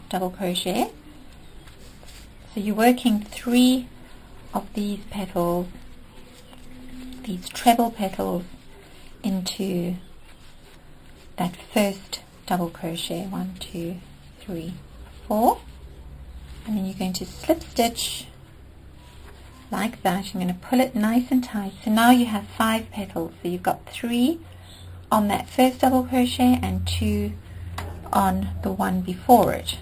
Speaker 1: double crochet. So you're working 3 of these petals, these treble petals, into that first double crochet. 1, 2, 3, 4, and then you're going to slip stitch like that. I'm going to pull it nice and tight. So now you have 5 petals. So you've got 3 on that first double crochet and 2 on the one before it.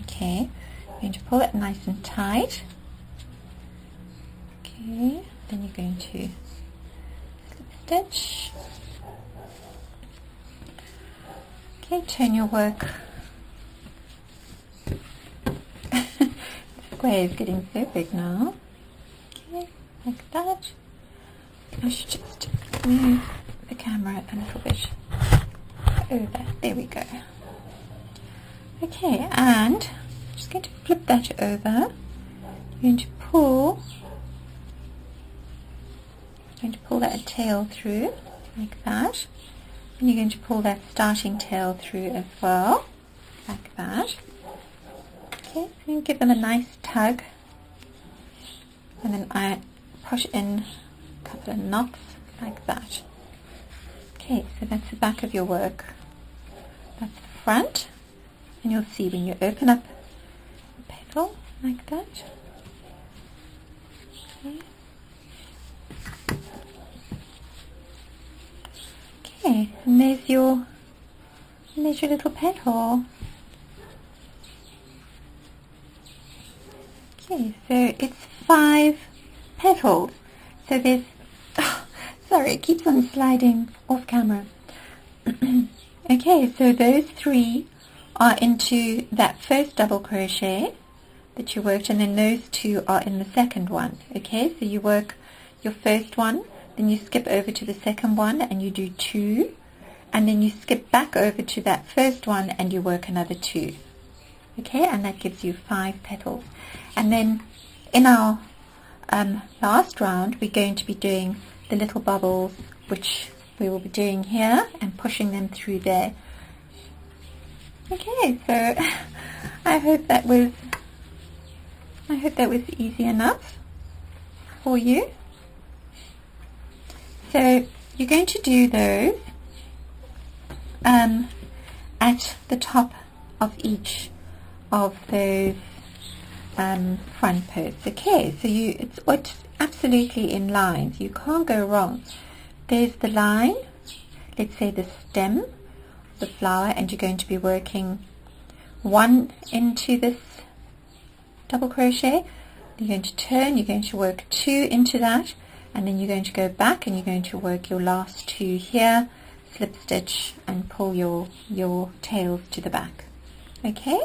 Speaker 1: Okay, you're going to pull it nice and tight. Okay, then you're going to slip stitch. Okay, turn your work. The square is getting so big now. Okay, like that. I should just move the camera a little bit over. There we go. Okay, and I'm just going to flip that over. You're going to pull that tail through like that, and you're going to pull that starting tail through as well, like that. Okay, so you give them a nice tug, and then I push in a couple of knots like that. Okay, so that's the back of your work. That's the front, and you'll see when you open up the petal like that. Okay. Okay, and there's your little petal. Okay, so it's 5 petals. So there's, oh, sorry, it keeps on sliding off camera. Okay, so those 3 are into that first double crochet that you worked, and then those 2 are in the second one. Okay, so you work your first one, then you skip over to the second one and you do 2, and then you skip back over to that first one and you work another 2. Okay, and that gives you 5 petals. And then in our last round we're going to be doing the little bubbles, which we will be doing here and pushing them through there. Okay, so I hope that was easy enough for you. So you're going to do those at the top of each of those front posts. Okay, so it's absolutely in lines. You can't go wrong. There's the line, let's say the stem of the flower, and you're going to be working 1 into this double crochet. You're going to turn, you're going to work 2 into that, and then you're going to go back and you're going to work your last 2 here, slip stitch and pull your tails to the back. Okay,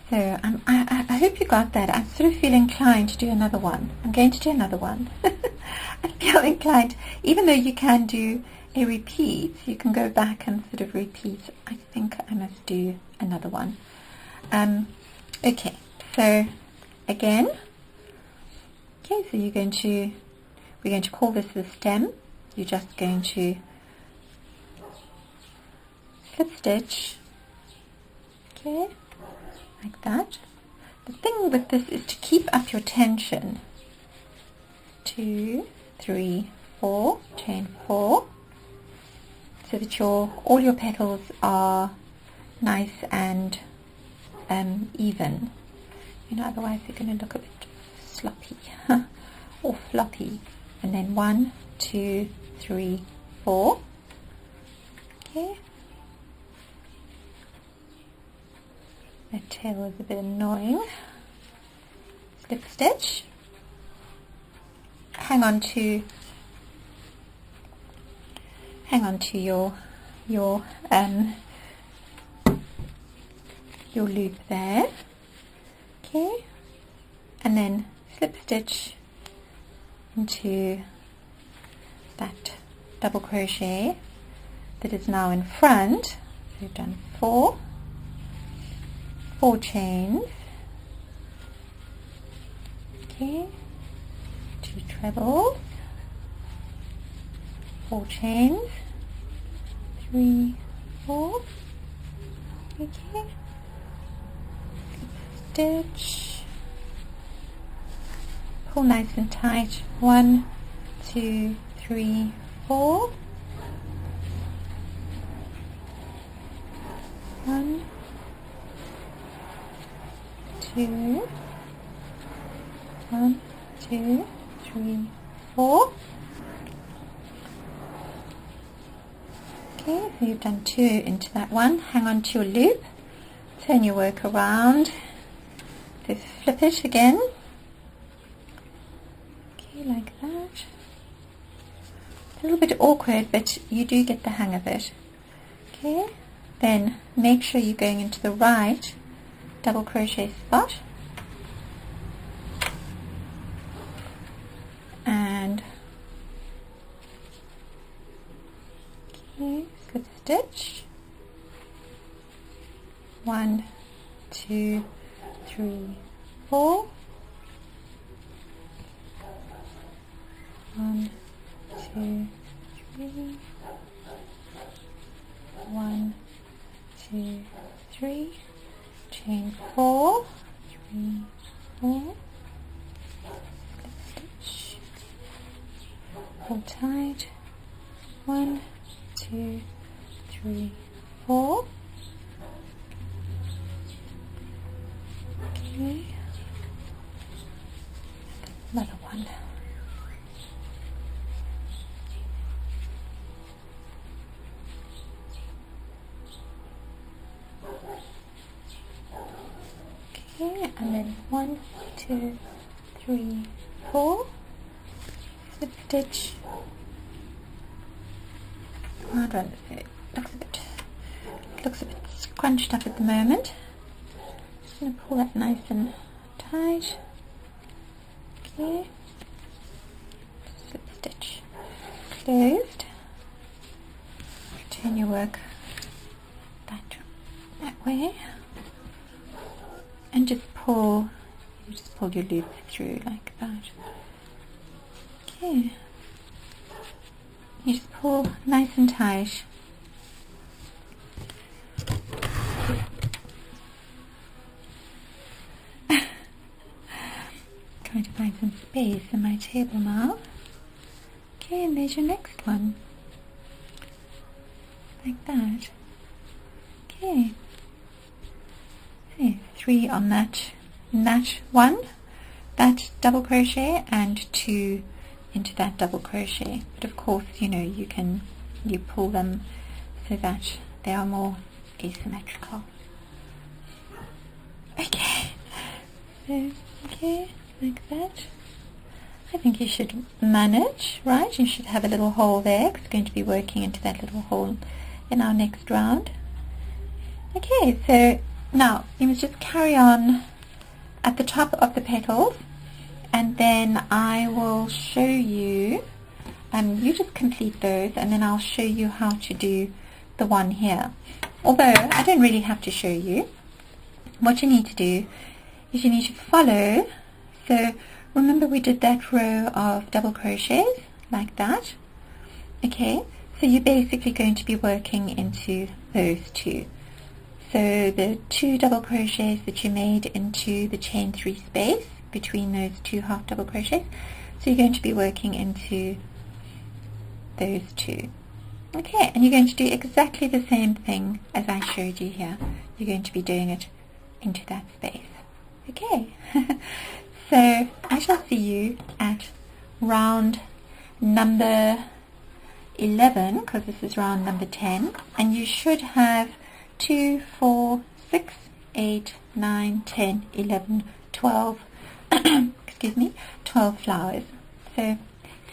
Speaker 1: so I hope you got that. I sort of feel inclined to do another one. I'm going to do another one. I feel inclined, even though you can do a repeat, you can go back and sort of repeat. I think I must do another one. Okay, so again, okay, so we're going to call this the stem. You're just going to slip stitch, okay, like that. The thing with this is to keep up your tension. 2, 3, 4, chain 4, so that all your petals are nice and even. You know, otherwise they're going to look a bit sloppy or floppy. And then 1, 2, 3, 4. Okay. That tail is a bit annoying. Slip stitch. Hang on to your loop there. Okay, and then slip stitch into that double crochet that is now in front. So we've done 4 chains, okay, 2 trebles, 4 chains, 3, 4, okay, stitch, pull nice and tight, 1, 2, 3, 4, 1, 2, 1, 2, 3, 4. Okay, so you've done 2 into that one. Hang on to your loop, turn your work around, so flip it again, okay, like that. A little bit awkward, but you do get the hang of it. Okay, then make sure you're going into the right double crochet spot, and okay, slip stitch, 1, 2, 3, 4, 1, 2, 3, 1, 2, 3, chain 4, 3, 4, slip stitch, pull tight, 1, 2, 3, 4, 2, 3, 4, slip stitch, hard run. Looks a bit scrunched up at the moment. Just going to pull that nice and tight. Okay, slip stitch, closed. Turn your work that way, and just pull. You just pull your loop through like that. Okay, you just pull nice and tight. Trying to find some space in my table now. Okay, and there's your next one. Like that. Okay. So 3 on that one, that double crochet, and 2 into that double crochet. But of course, you pull them so that they are more asymmetrical. Okay. So, okay, like that. I think you should manage, right? You should have a little hole there, because it's going to be working into that little hole in our next round. Okay, so now you must just carry on at the top of the petals, and then I will show you, you just complete those, and then I'll show you how to do the one here. Although I don't really have to show you. What you need to do is you need to follow. So remember we did that row of double crochets like that. Okay, so you're basically going to be working into those two. So the 2 double crochets that you made into the chain 3 space between those 2 half double crochets, so you're going to be working into those 2. Okay, and you're going to do exactly the same thing as I showed you here. You're going to be doing it into that space. Okay, so I shall see you at round number 11, because this is round number 10, and you should have 2, 4, 6, 8, 9, 10, 11, 12, excuse me, 12 flowers. So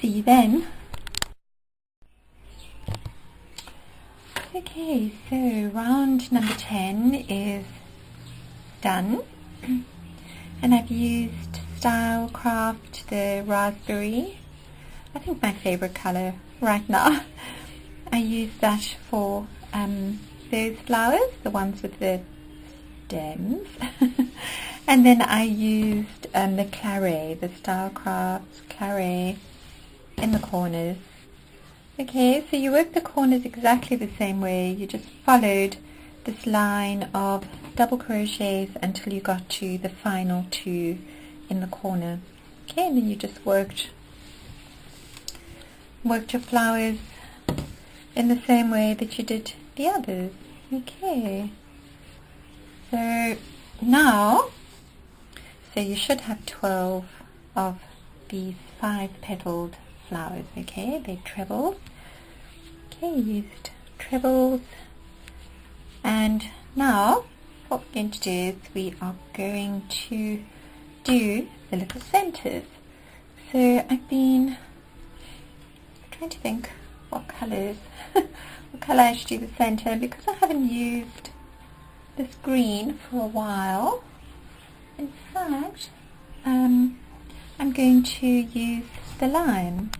Speaker 1: see you then. Okay, so round number 10 is done, and I've used Style Craft, the raspberry, I think my favorite color right now. I use that for those flowers, the ones with the stems. And then I used the claret, the Style Craft claret in the corners. Okay, so you work the corners exactly the same way. You just followed this line of double crochets until you got to the final 2 in the corner. Okay, and then you just worked your flowers in the same way that you did the others. Okay, so now, so you should have 12 of these 5 petaled flowers. Okay, they're trebles. Okay, used trebles, and now what we're going to do is we are going to do the little centers. So I've been trying to think what colours, what colour I should do the centre, because I haven't used this green for a while. In fact, I'm going to use the lime.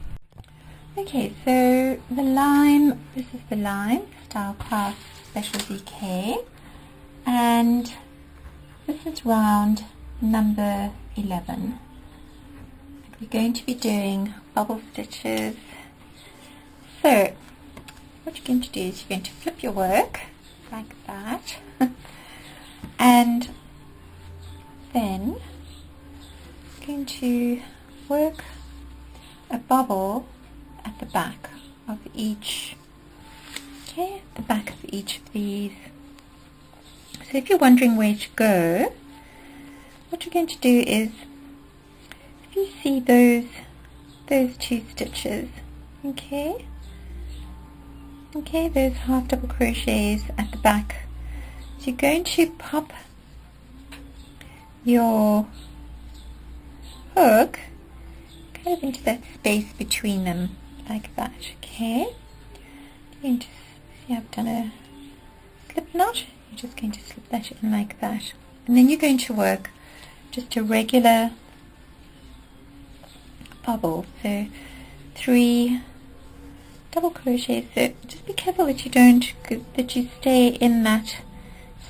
Speaker 1: Okay, so the lime, this is the lime, Style Craft Special DK, and this is round number 11. We're going to be doing bubble stitches. So what you're going to do is you're going to flip your work like that and then you're going to work a bubble at the back of each, okay, the back of each of these. So if you're wondering where to go, what you're going to do is, if you see those 2 stitches, okay, those half double crochets at the back, so you're going to pop your hook kind of into that space between them, like that. Okay, you're going to see I've done a slip knot. You're just going to slip that in like that, and then you're going to work just a regular bobble. So 3 double crochets. So just be careful that you stay in that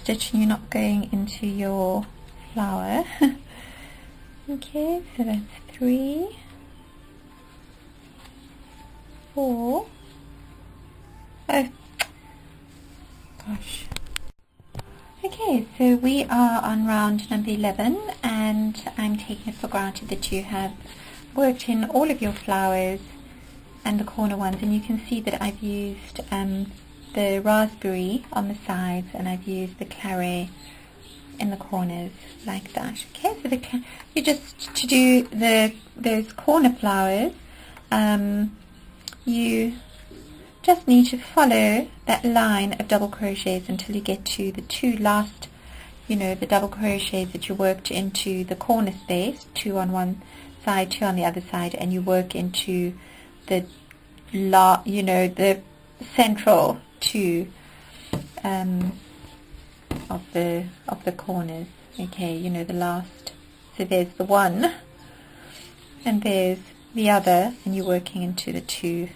Speaker 1: stitch and you're not going into your flower. Okay, so that's 3, 4. Oh gosh. Okay, so we are on round number 11, and I'm taking it for granted that you have worked in all of your flowers and the corner ones, and you can see that I've used the raspberry on the sides, and I've used the claret in the corners like that. Okay, so you just to do those corner flowers, you just need to follow that line of double crochets until you get to the 2 last, the double crochets that you worked into the corner space, 2 on one side, 2 on the other side, and you work into the the central 2 of the corners. Okay, the last. So there's the 1, and there's the other, and you're working into the 2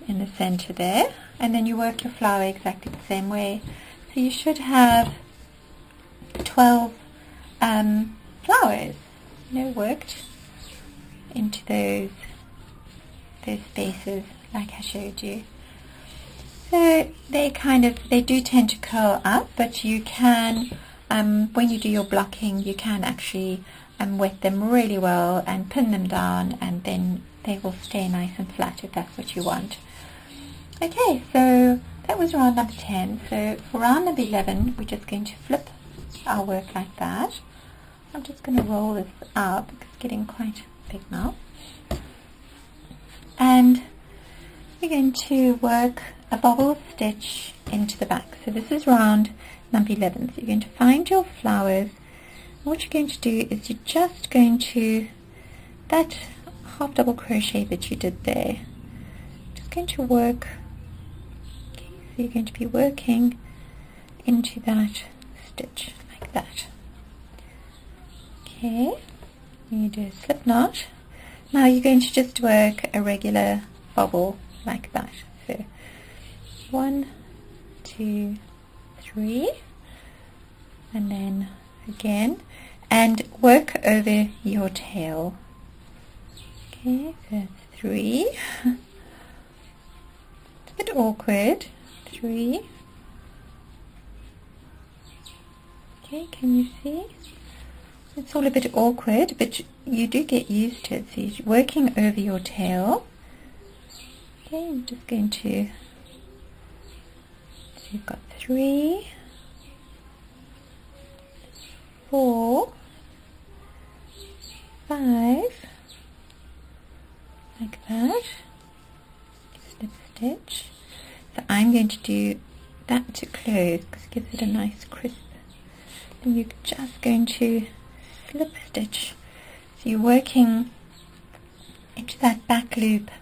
Speaker 1: in the center there, and then you work your flower exactly the same way. So you should have 12 flowers, worked into those spaces like I showed you. So they do tend to curl up, but you can, when you do your blocking, you can actually wet them really well and pin them down, and then they will stay nice and flat if that's what you want. Okay, so that was round number 10. So for round number 11, we're just going to flip our work like that. I'm just going to roll this up because it's getting quite big now. And we're going to work a bobble stitch into the back. So this is round number 11. So you're going to find your flowers. What you're going to do is you're just going to, that half double crochet that you did there, just going to work. Okay, so you're going to be working into that stitch like that. Okay, you do a slip knot. Now you're going to just work a regular bobble like that. So 1, 2, 3, and then again, and work over your tail. Okay, so that's 3. It's a bit awkward. 3. Okay, can you see? It's all a bit awkward, but you do get used to it. So you're working over your tail. Okay, I'm just going to, so you've got 3, 4, 5, like that, slip stitch. So I'm going to do that to close because it gives it a nice crisp. Then you're just going to slip stitch. So you're working into that back loop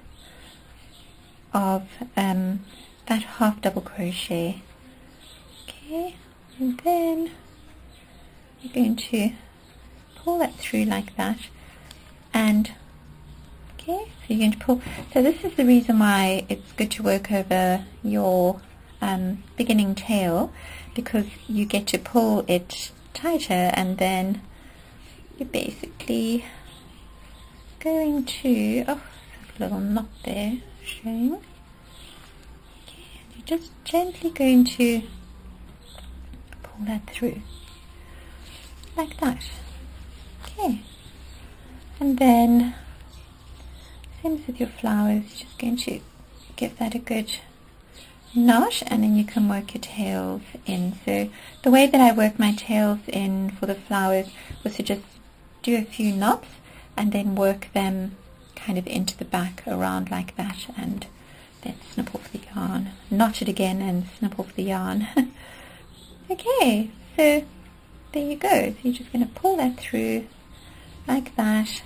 Speaker 1: of that half double crochet. Okay, and then you're going to pull that through like that, and okay, so you're going to pull. So this is the reason why it's good to work over your beginning tail, because you get to pull it tighter, and then you're basically going to, oh, there's a little knot there showing. Okay, and you're just gently going to pull that through like that. Okay, and then same as with your flowers, you're just going to give that a good knot, and then you can work your tails in. So the way that I work my tails in for the flowers was to just do a few knots and then work them kind of into the back around like that, and then snip off the yarn, knot it again and snip off the yarn. Okay, so there you go. So you're just going to pull that through like that,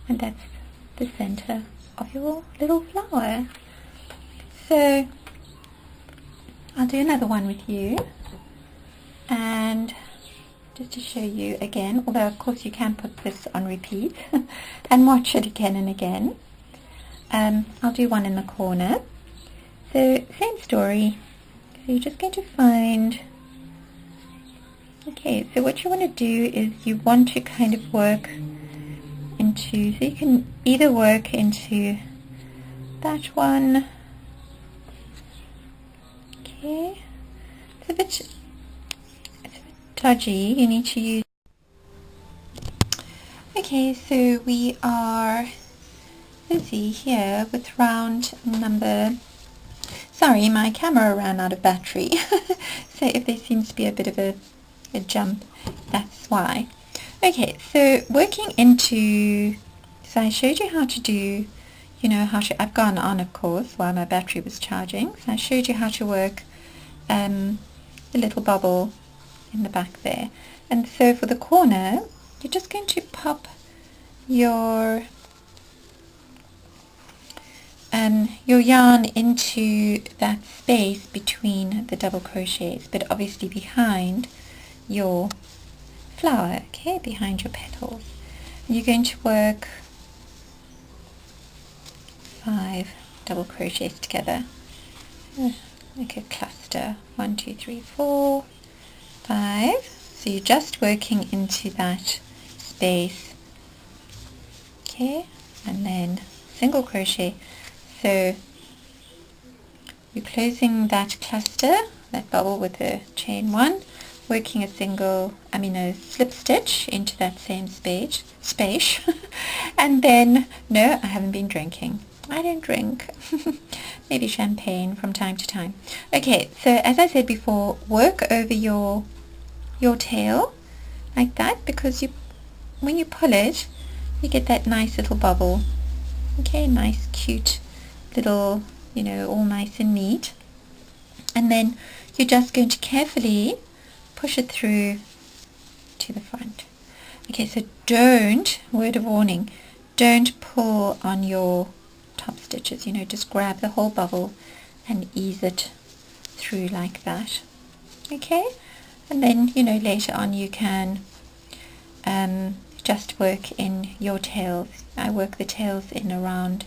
Speaker 1: and that's the center of your little flower. So I'll do another one with you, and just to show you again, although of course you can put this on repeat and watch it again and again. I'll do one in the corner. So same story. So you're just going to find, okay, so what you want to do is you want to kind of work into, so you can either work into that one. Okay, it's a bit dodgy, you need to use. Okay, so we are busy here with round number, sorry, my camera ran out of battery, so if there seems to be a bit of a jump, that's why. Okay, so working into, so I showed you how to do, you know, how to, I've gone on of course while my battery was charging, so I showed you how to work the little bubble in the back there. And so for the corner, you're just going to pop your yarn into that space between the double crochets, but obviously behind your flower, okay, behind your petals. And you're going to work 5 double crochets together, like a cluster. 1, 2, 3, 4, 5. So you're just working into that space, okay, and then single crochet. So you're closing that cluster, that bubble, with a chain 1, working a slip stitch into that same space, and then, no, I haven't been drinking. I don't drink. Maybe champagne from time to time. Okay, so as I said before, work over your tail like that, because when you pull it, you get that nice little bubble. Okay, nice, cute little, you know, all nice and neat. And then you're just going to carefully push it through to the front. Okay, so don't, word of warning, don't pull on your top stitches, you know, just grab the whole bubble and ease it through like that. Okay, and then, you know, later on you can just work in your tails. I work the tails in around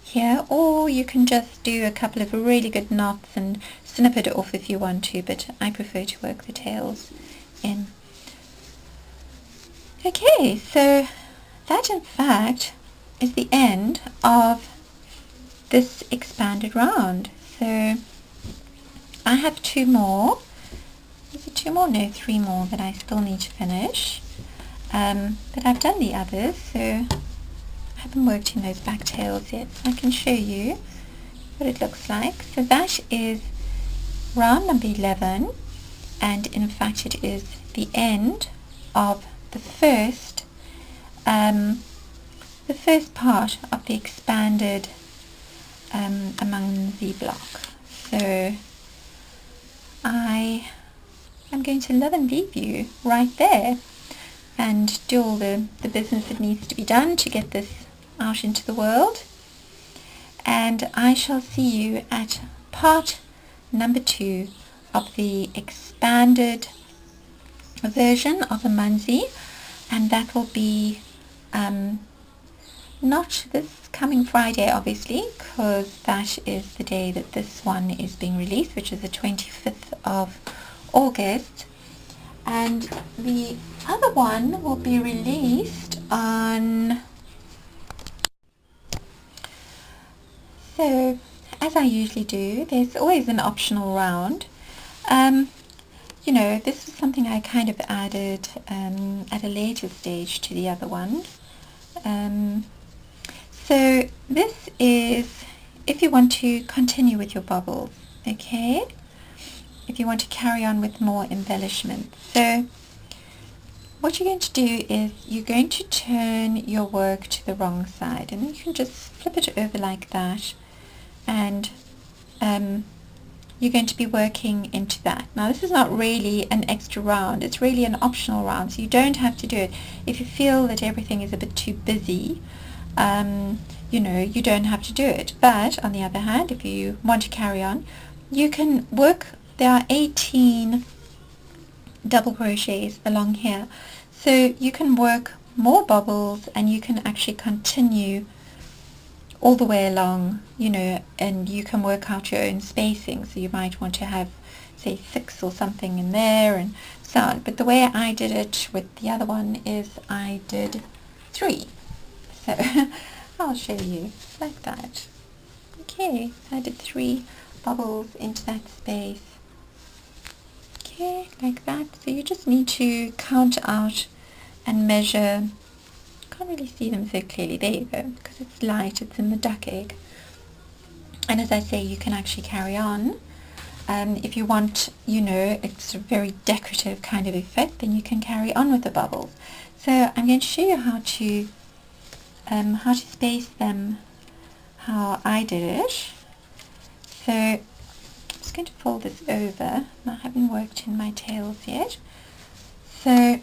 Speaker 1: here, or you can just do a couple of really good knots and snip it off if you want to, but I prefer to work the tails in. Okay, so that in fact is the end of this expanded round. So I have 2 more. Is it 2 more? No, 3 more that I still need to finish. But I've done the others, so I haven't worked in those back tails yet. I can show you what it looks like. So that is round number 11, and in fact it is the end of the first part of the expanded Amanzi block. So I am going to love and leave you right there and do all the business that needs to be done to get this out into the world, and I shall see you at part number 2 of the expanded version of Amanzi, and that will be not this coming Friday obviously, because that is the day that this one is being released, which is the 25th of August, and the other one will be released on, so as I usually do, there's always an optional round. You know, this is something I kind of added at a later stage to the other one. So this is if you want to continue with your bubbles, okay? If you want to carry on with more embellishment. So what you're going to do is you're going to turn your work to the wrong side, and you can just flip it over like that, and you're going to be working into that. Now this is not really an extra round, it's really an optional round, so you don't have to do it. If you feel that everything is a bit too busy, you know, you don't have to do it. But on the other hand, if you want to carry on, you can work. There are 18 double crochets along here, so you can work more bubbles and you can actually continue all the way along, you know, and you can work out your own spacing. So you might want to have, say, 6 or something in there and so on. But the way I did it with the other one is I did 3. So I'll show you like that. Okay, so I did 3 bubbles into that space. Okay, like that. So you just need to count out and measure. Can't really see them so clearly. There you go, because it's light, it's in the duck egg. And as I say, you can actually carry on. If you want, you know, it's a very decorative kind of effect, then you can carry on with the bubbles. So I'm going to show you how to space them, how I did it. So I'm just going to fold this over. I haven't worked in my tails yet. So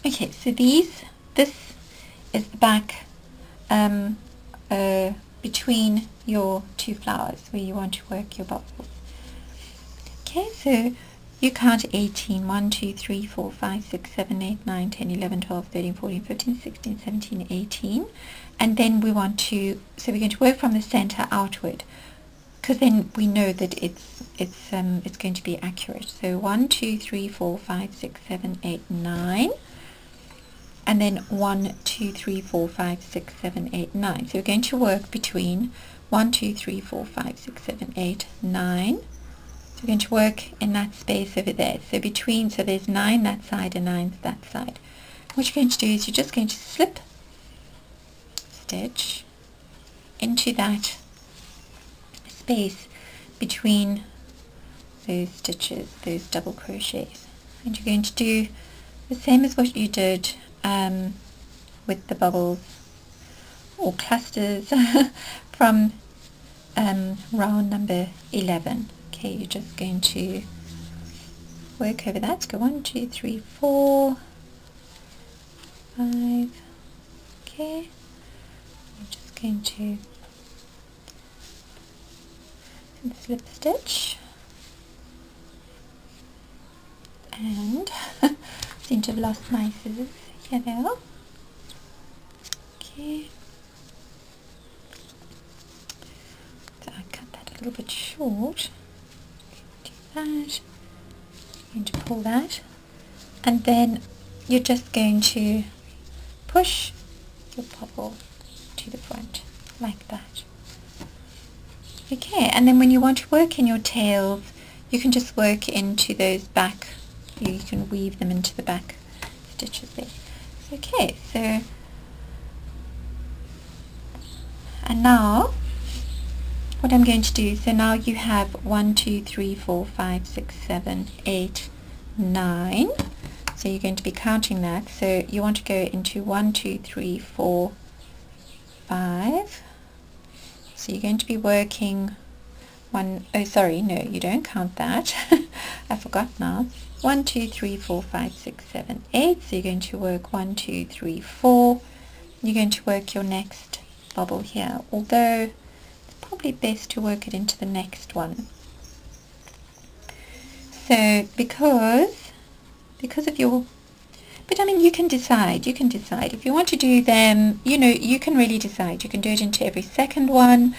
Speaker 1: okay, so this is the back between your 2 flowers where you want to work your bubbles. Okay, so you count 18, 1, 2, 3, 4, 5, 6, 7, 8, 9, 10, 11, 12, 13, 14, 15, 16, 17, 18. And then we want to, so we're going to work from the center outward, because then we know that it's going to be accurate. So 1, 2, 3, 4, 5, 6, 7, 8, 9. And then 1, 2, 3, 4, 5, 6, 7, 8, 9. So we're going to work between 1, 2, 3, 4, 5, 6, 7, 8, 9. So we're going to work in that space over there. So between, so there's 9 that side and 9 that side. What you're going to do is you're just going to slip stitch into that space between those stitches, those double crochets. And you're going to do the same as what you did with the bubbles or clusters from round number 11. Okay, you're just going to work over that. Go 1, 2, 3, 4, 5. Okay, I'm just going to slip stitch and seem to have lost my scissors. Here they are. Okay. So I cut that a little bit short. Do that. I'm going to pull that. And then you're just going to push your bubble to the front, like that. Okay, and then when you want to work in your tails, you can just work into those back, you can weave them into the back stitches there. Okay, so, and now what I'm going to do, so now you have 1, 2, 3, 4, 5, 6, 7, 8, 9. So you're going to be counting that. So you want to go into 1, 2, 3, 4, 5. So you're going to be working oh sorry, no, you don't count that. I forgot now. 1, 2, 3, 4, 5, 6, 7, 8. So you're going to work 1, 2, 3, 4. You're going to work your next bubble here, although it's probably best to work it into the next one. So because of your, but I mean, you can decide if you want to do them, you know, you can really decide. You can do it into every second one.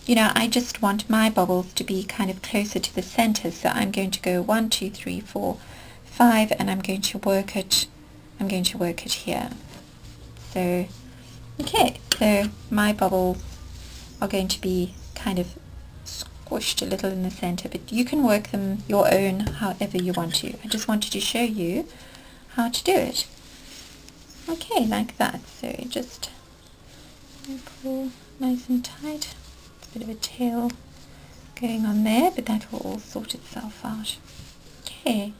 Speaker 1: You know, I just want my bubbles to be kind of closer to the center, so I'm going to go 1, 2, 3, 4, 5, and I'm going to work it here. So okay, so my bubbles are going to be kind of squished a little in the center, but you can work them your own however you want to. I just wanted to show you how to do it. Okay, like that. So just pull nice and tight. Bit of a tail going on there, but that will all sort itself out. Okay,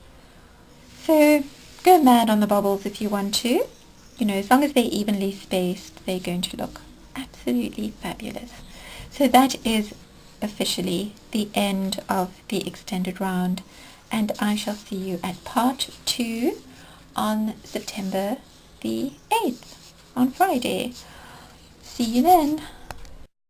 Speaker 1: so go mad on the bubbles if you want to. You know, as long as they're evenly spaced, they're going to look absolutely fabulous. So that is officially the end of the extended round, and I shall see you at part 2 on September the 8th, on Friday. See you then.